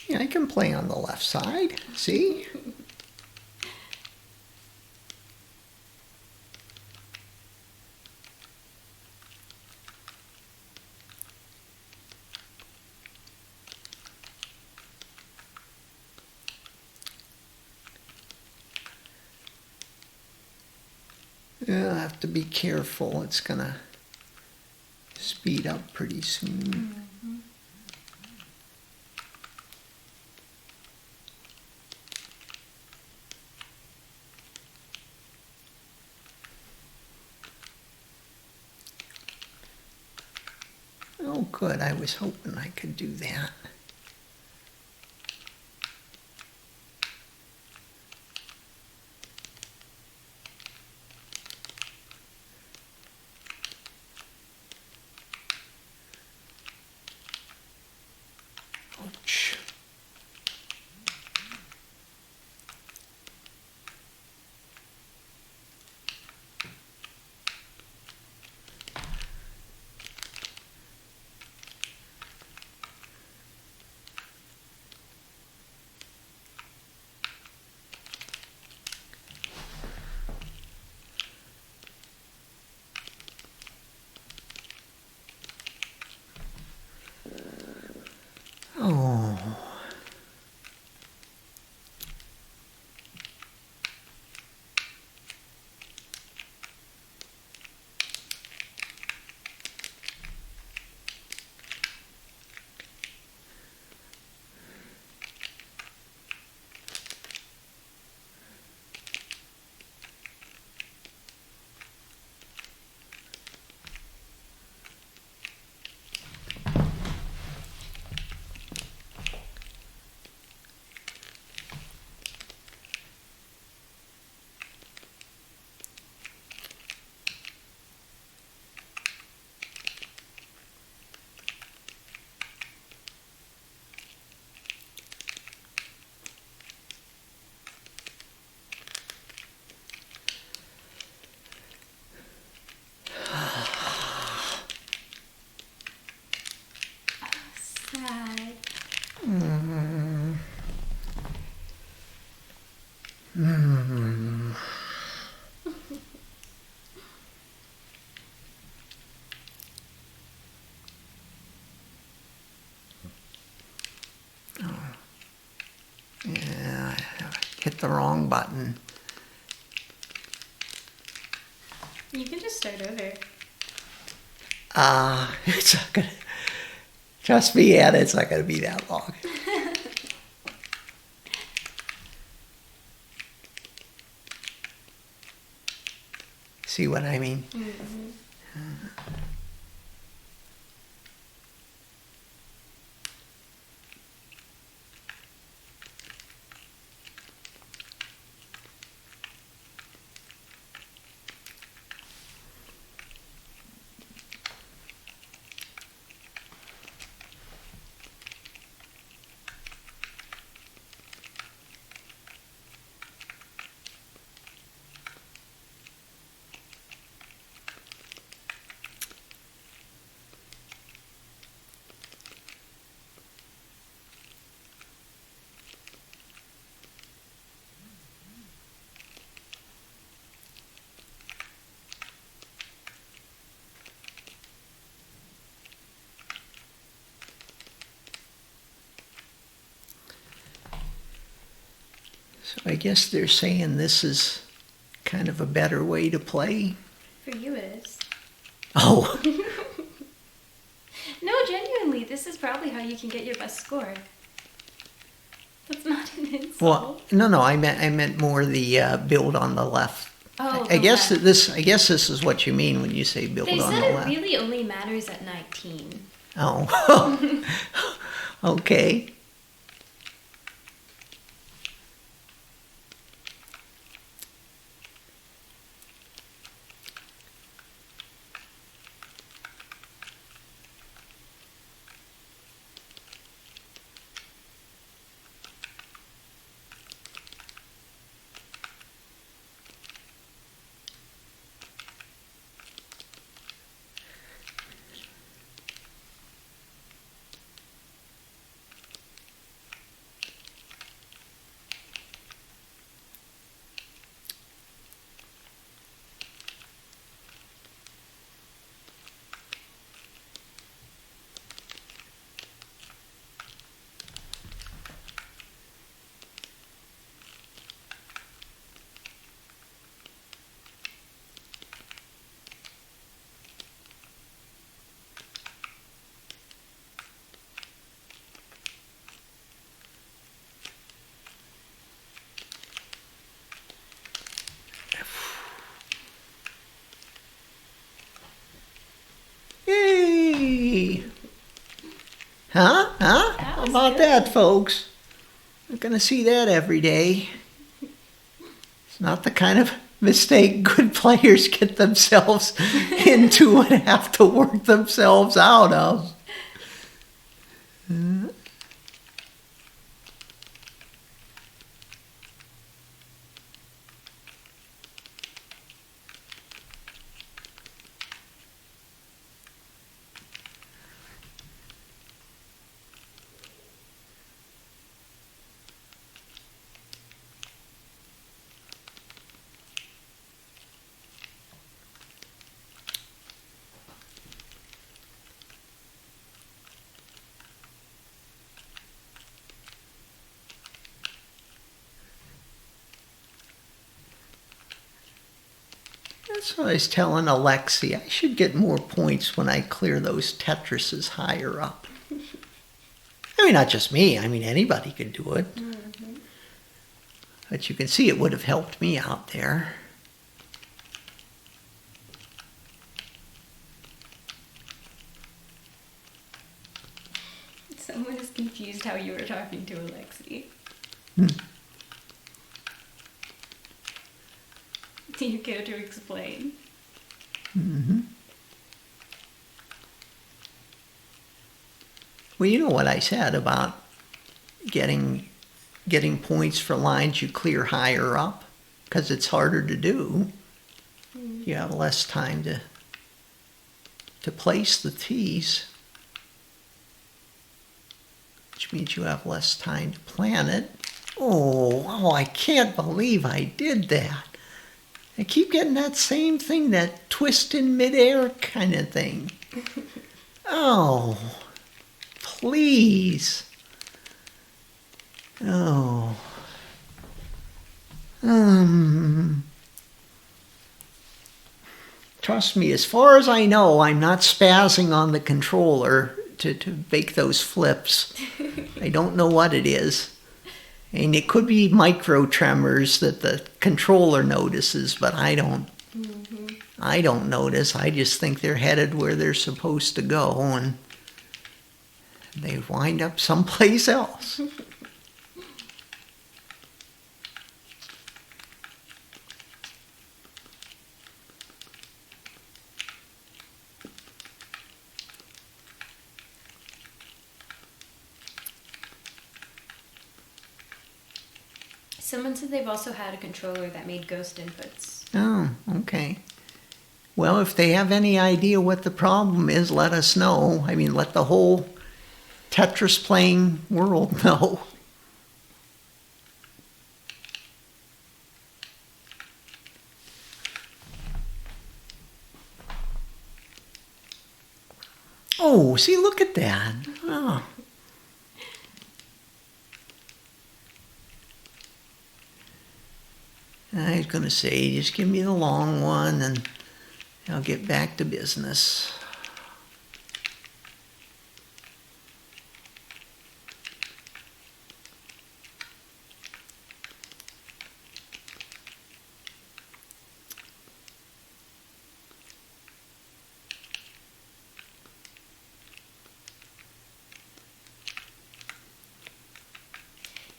See, I can play on the left side. See? Yeah, I have to be careful. It's gonna speed up pretty soon. Oh, good. I was hoping I could do that. Ouch. Oh. Sad. Mm. Mm. Oh. Yeah, I hit the wrong button. You can just start over. It's not gonna. Trust me, Anna, it's not going to be that long. See what I mean? So I guess they're saying this is kind of a better way to play. For you it is. Oh, No, genuinely, this is probably how you can get your best score. That's not an insult. well, no, I meant more the build on the left. Oh, I guess okay. this is what you mean when you say build They on said the it left. really only matters at 19. Oh, okay. Yay! Huh? That How was about good. that, folks? Not gonna see that every day. It's not the kind of mistake good players get themselves into and have to work themselves out of. That's what I was telling Alexi. I should get more points when I clear those Tetrises higher up. I mean, not just me. I mean, anybody could do it. But you can see it would have helped me out there. Someone is confused how you were talking to Alexi. Do you care to explain? Well, you know what I said about getting points for lines you clear higher up, because it's harder to do. You have less time to place the tees, which means you have less time to plan it. Oh, I can't believe I did that. I keep getting that same thing, that twist in midair kind of thing. Oh, please. Oh. Trust me, as far as I know, I'm not spazzing on the controller to make those flips. I don't know what it is. And it could be micro tremors that the controller notices, but I don't. I don't notice. I just think they're headed where they're supposed to go, and they wind up someplace else. Someone said they've also had a controller that made ghost inputs. Oh, okay. Well, if they have any idea what the problem is, let us know. I mean, let the whole Tetris playing world know. Oh, see, look at that. Oh. I was going to say, just give me the long one and I'll get back to business.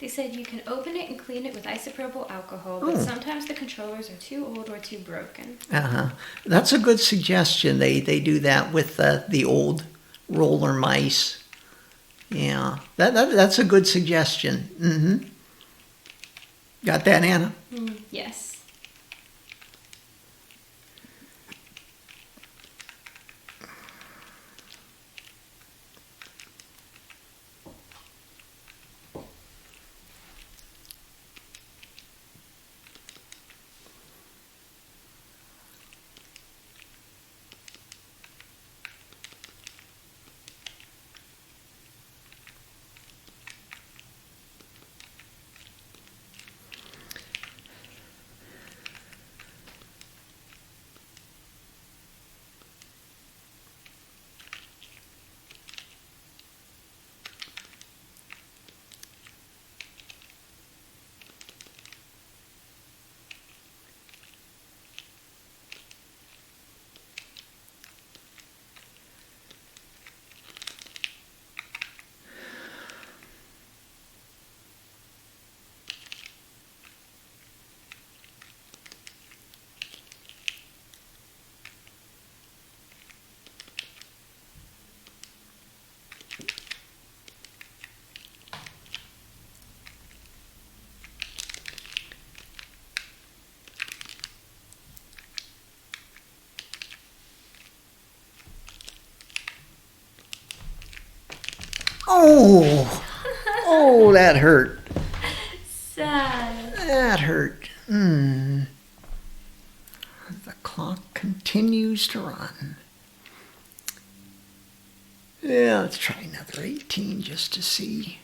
They said you can open it and clean it with isopropyl alcohol, but sometimes the controllers are too old or too broken. That's a good suggestion. They do that with the old roller mice. Yeah, that's a good suggestion. Mm-hmm. Got that, Anna? Yes. Oh, that hurt. Sad. That hurt. The clock continues to run. Yeah, let's try another 18 just to see.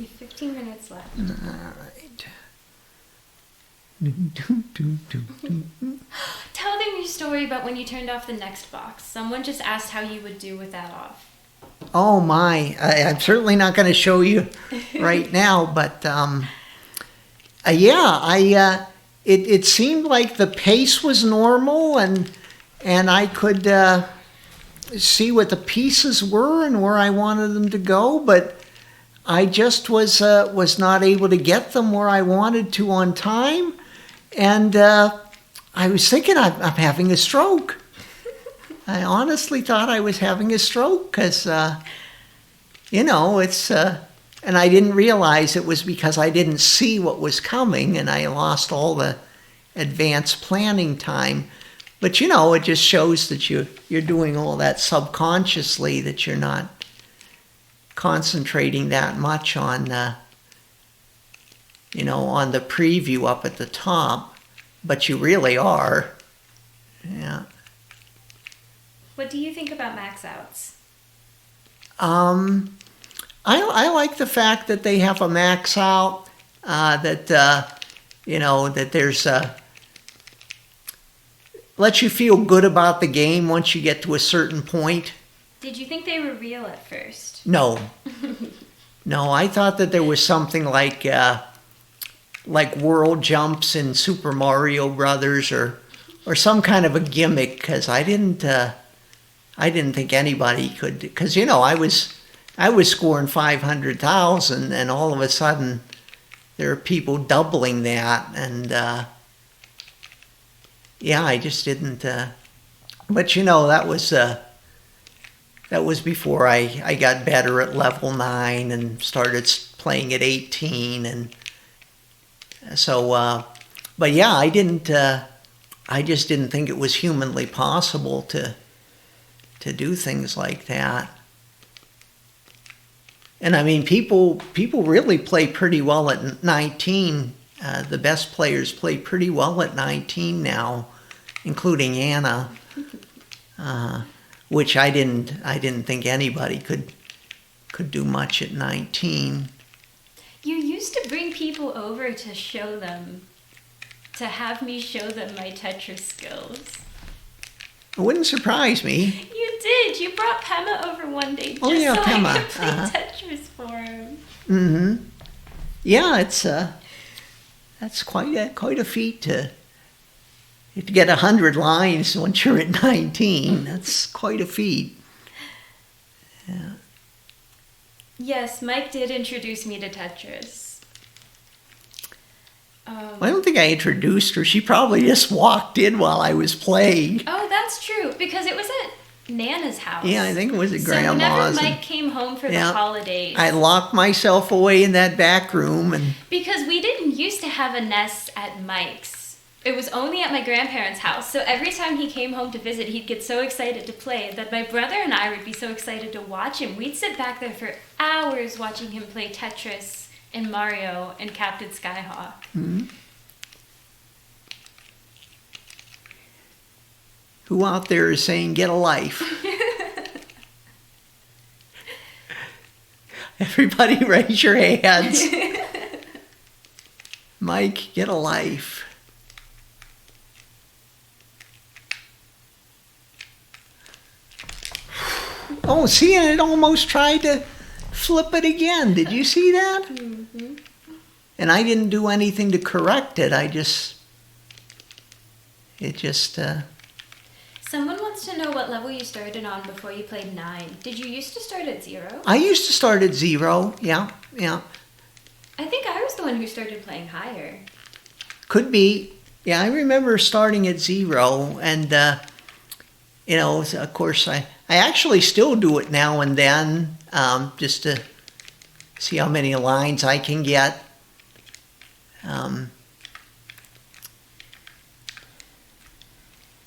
see, 15 minutes left. All right. Tell them your story about when you turned off the next box. Someone just asked how you would do with that off. Oh my, I'm certainly not going to show you right now, but it seemed like the pace was normal and I could see what the pieces were and where I wanted them to go, but I just was not able to get them where I wanted to on time, and I was thinking I'm having a stroke. I honestly thought I was having a stroke because, it's, and I didn't realize it was because I didn't see what was coming and I lost all the advanced planning time. But, it just shows that you're doing all that subconsciously, that you're not concentrating that much on, on the preview up at the top, but you really are. Yeah. What do you think about max outs? I like the fact that they have a max out, that there's lets you feel good about the game once you get to a certain point. Did you think they were real at first? No. No, I thought that there was something like world jumps in Super Mario Brothers or some kind of a gimmick, because I didn't think anybody could, because I was scoring 500,000 and all of a sudden there are people doubling that, and I just didn't. But that was before I got better at level 9 and started playing at 18, and so. But yeah, I didn't. I just didn't think it was humanly possible to do things like that. And I mean, people really play pretty well at 19. The best players play pretty well at 19 now, including Anna, which I didn't think anybody could do much at 19. You used to bring people over to show them, to have me show them my Tetris skills. It wouldn't surprise me. You did. You brought Pema over one day just yeah, so Pema. I could play Tetris for him. Mm-hmm. Yeah, it's that's quite a feat to get 100 lines once you're at 19. That's quite a feat. Yeah. Yes, Mike did introduce me to Tetris. I don't think I introduced her. She probably just walked in while I was playing. Oh, that's true, because it was at Nana's house. Yeah, I think it was at So Grandma's. whenever Mike came home for the holidays, I locked myself away in that back room, and because we didn't used to have a nest at Mike's. It was only at my grandparents' house. So every time he came home to visit, he'd get so excited to play that my brother and I would be so excited to watch him. We'd sit back there for hours watching him play Tetris and Mario and Captain Skyhawk. Mm-hmm. Who out there is saying, get a life? Everybody raise your hands. Mike, get a life. Oh, see, and it almost tried to flip it again. Did you see that? Mm-hmm. And I didn't do anything to correct it. Someone wants to know what level you started on before you played 9. Did you used to start at 0? I used to start at 0, yeah. I think I was the one who started playing higher. Could be. Yeah, I remember starting at 0, and, of course, I actually still do it now and then, just to see how many lines I can get. I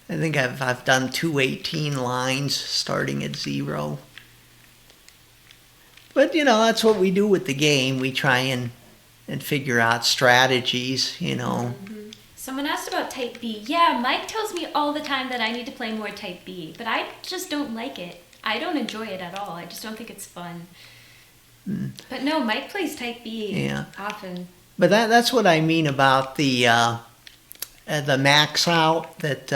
think I've done 218 lines starting at 0. But, that's what we do with the game. We try and figure out strategies, Mm-hmm. Someone asked about Type B. Yeah, Mike tells me all the time that I need to play more Type B, but I just don't like it. I don't enjoy it at all. I just don't think it's fun. But no, Mike plays type B Yeah. often. But that's what I mean about the max out. That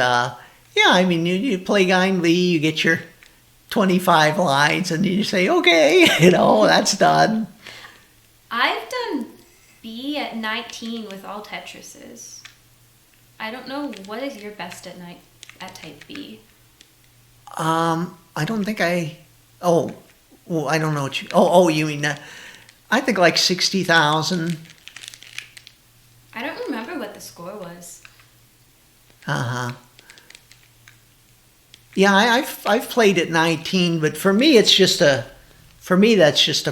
yeah, I mean you play Game B, you get your 25 lines, and you say okay, that's done. I've done B at 19 with all Tetrises. I don't know, what is your best at type B? I don't think I. Oh, well, I don't know what you. You mean that? I think like 60,000. I don't remember what the score was. Yeah, I've played at 19, but for me that's just a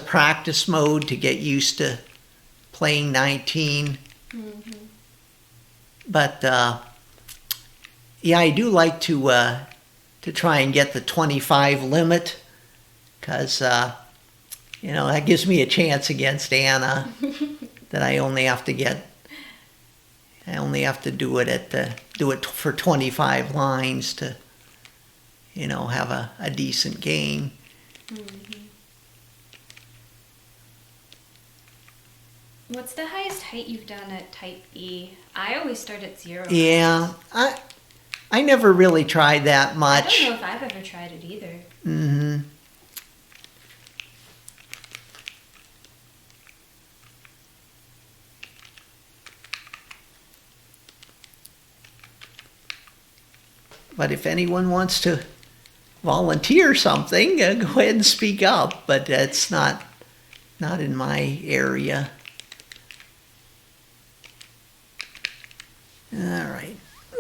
practice mode to get used to playing 19. Mm-hmm. But yeah, I do like to try and get the 25 limit, because that gives me a chance against Anna. That I only have to do it for 25 lines to have a decent game. Mm-hmm. What's the highest height you've done at type B? I always start at 0. Yeah, I never really tried that I much. don't know if I've ever tried it either. Mm-hmm. But if anyone wants to volunteer something, go ahead and speak up. But that's not in my area. All right.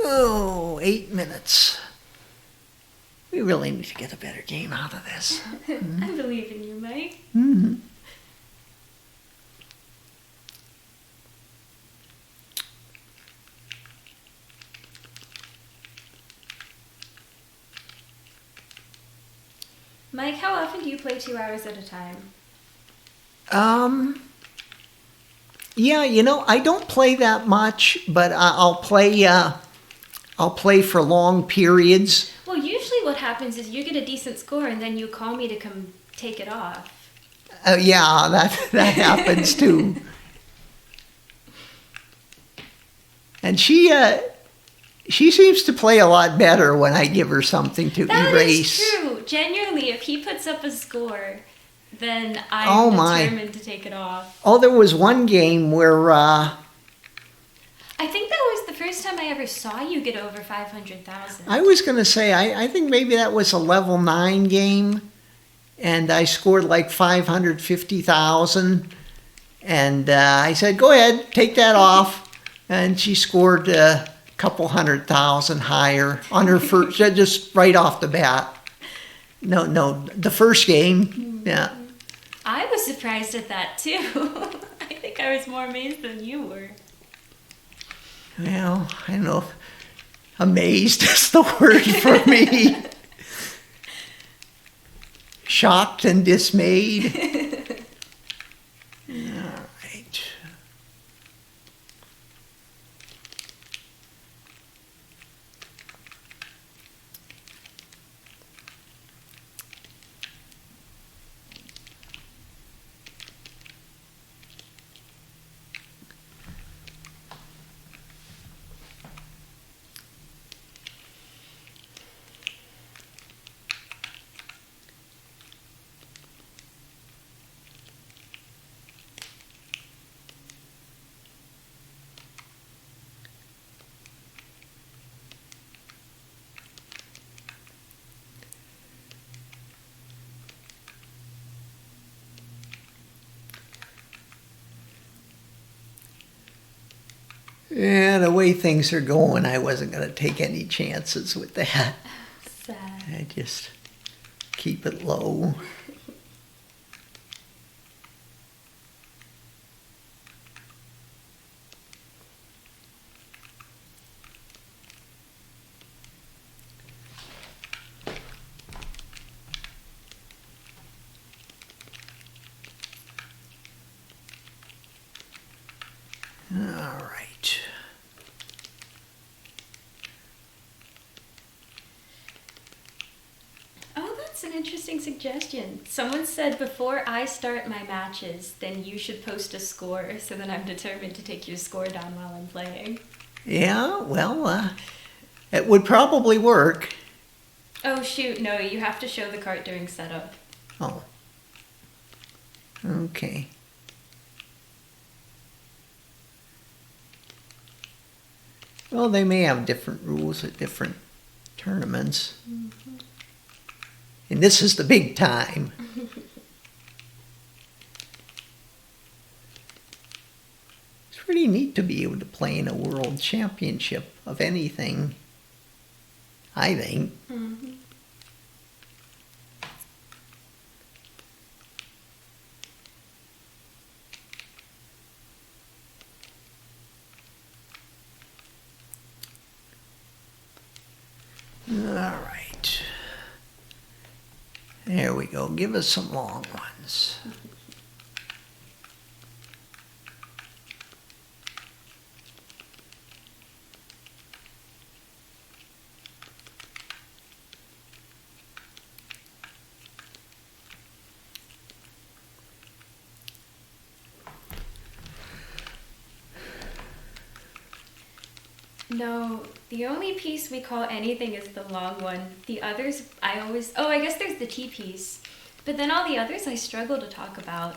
Oh, 8 minutes. We really need to get a better game out of this. I believe in you, Mike. Mm-hmm. Mike, how often do you play 2 hours at a time? Yeah, I don't play that much, but I'll play for long periods. Well, usually what happens is you get a decent score and then you call me to come take it off. Yeah, that happens too. And she seems to play a lot better when I give her something to That erase. is true. Genuinely, if he puts up a score, then I'm determined to take it off. Oh, there was one game where I think that was the first time I ever saw you get over 500,000. I was going to say, I think maybe that was a level 9 game, and I scored like 550,000, and I said, go ahead, take that off, and she scored a couple 100,000 higher on her first, just right off the bat. No, the first game, yeah. I was surprised at that too. I think I was more amazed than you were. Well, I don't know if amazed is the word for me. Shocked and dismayed. All right. Yeah, the way things are going, I wasn't going to take any chances with that. Sad. I just keep it low. All right. Oh, that's an interesting suggestion. Someone said before I start my matches, then you should post a score so that I'm determined to take your score down while I'm playing. Yeah, well, it would probably work. Oh shoot, no, you have to show the cart during setup. Oh. Okay. Well, they may have different rules at different tournaments. Mm-hmm. And this is the big time. It's pretty neat to be able to play in a world championship of anything, I think. Mm-hmm. All right. There we go. Give us some long ones. No, the only piece we call anything is the long one. The others, I guess there's the T piece. But then all the others I struggle to talk about.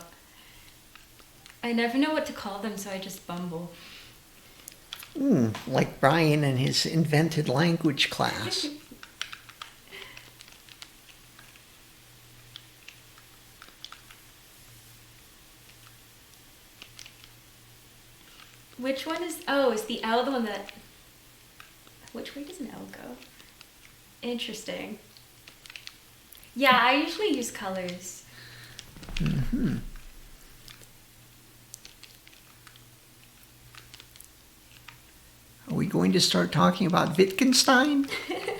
I never know what to call them, so I just bumble. Like Brian and his invented language class. Which one is, is the L the one that, which way does an L go? Interesting. Yeah, I usually use colors. Mm-hmm. Are we going to start talking about Wittgenstein? I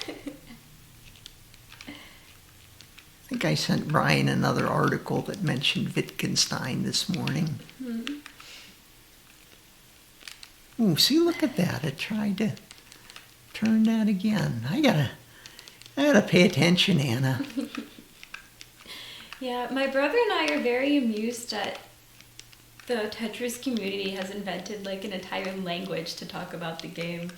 think I sent Brian another article that mentioned Wittgenstein this morning. Mm-hmm. Ooh, see, look at that. It tried to turn that again. I gotta pay attention, Anna. Yeah, my brother and I are very amused that the Tetris community has invented like an entire language to talk about the game.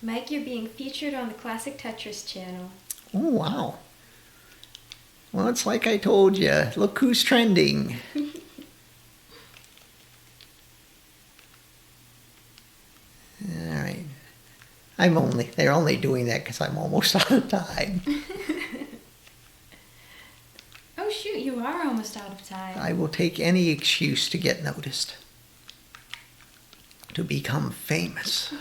Mike, you're being featured on the Classic Tetris channel. Oh, wow. Well, it's like I told you. Look who's trending. All right. They're only doing that because I'm almost out of time. Oh shoot, you are almost out of time. I will take any excuse to get noticed. To become famous.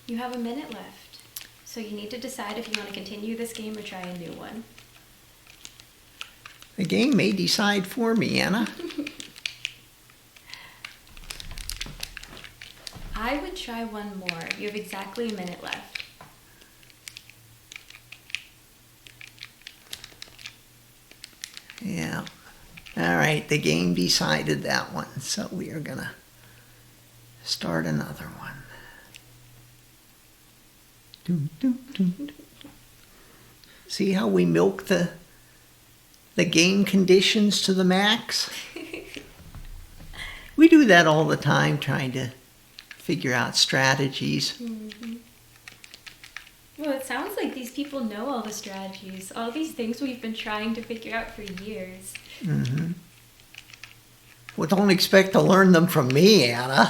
You have a minute left, so you need to decide if you want to continue this game or try a new one. The game may decide for me, Anna. I would try one more. You have exactly a minute left. Yeah. All right, the game decided that one, so we are going to start another one. See how we milk the game conditions to the max? we do that all the time, trying to figure out strategies. Mm-hmm. Well, it sounds like these people know all the strategies, all these things we've been trying to figure out for years. Mm-hmm. Well, don't expect to learn them from me, Anna.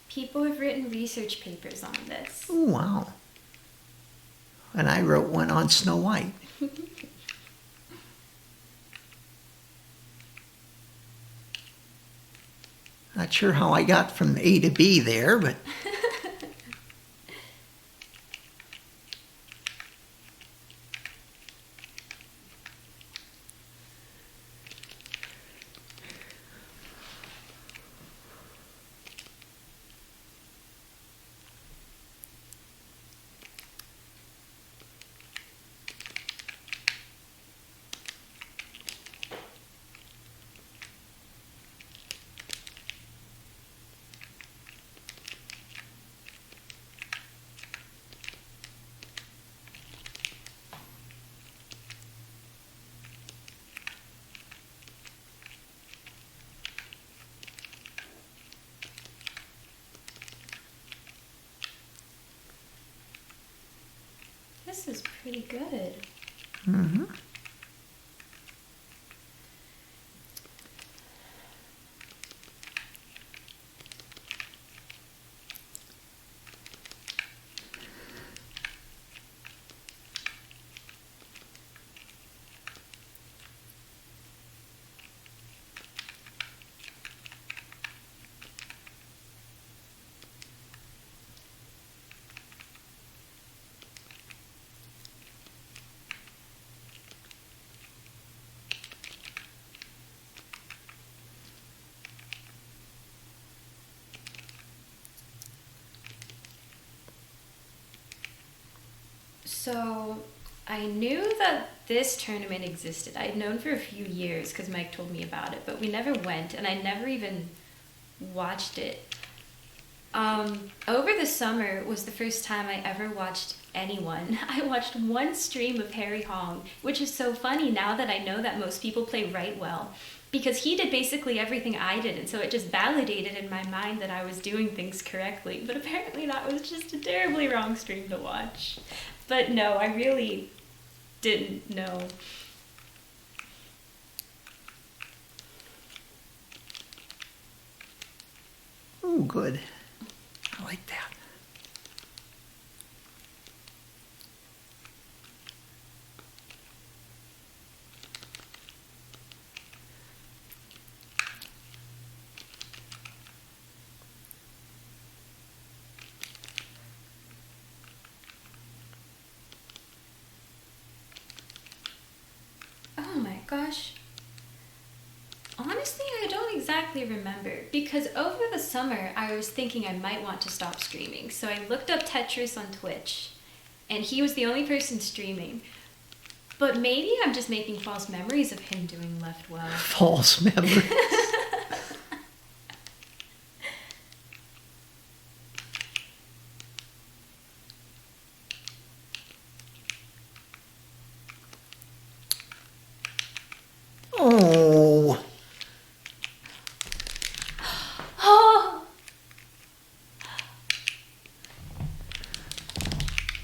People have written research papers on this. Oh, wow. And I wrote one on Snow White. Not sure how I got from A to B there, but... This is pretty good. Mm-hmm. So I knew that this tournament existed. I'd known for a few years because Mike told me about it, but we never went, and I never even watched it. Over the summer was the first time I ever watched anyone. I watched one stream of Harry Hong, which is so funny now that I know that most people play right well, because he did basically everything I did, and so it just validated in my mind that I was doing things correctly. But apparently that was just a terribly wrong stream to watch. But no, I really didn't know. Oh, good. I like that. Oh my gosh. Honestly, I don't exactly remember, because over the summer I was thinking I might want to stop streaming. So I looked up Tetris on Twitch, and he was the only person streaming. But maybe I'm just making false memories of him doing left well. False memories. Oh. Oh!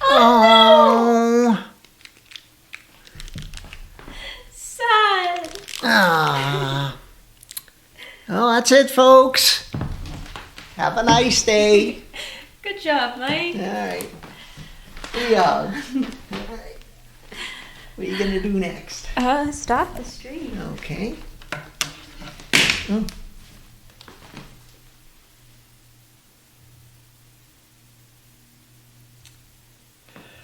Oh. Sad! Ah. Well, that's it, folks. Have a nice day. Good job, Mike. All right. All right. What are you going to do next? Stop the stream. Okay. Oh.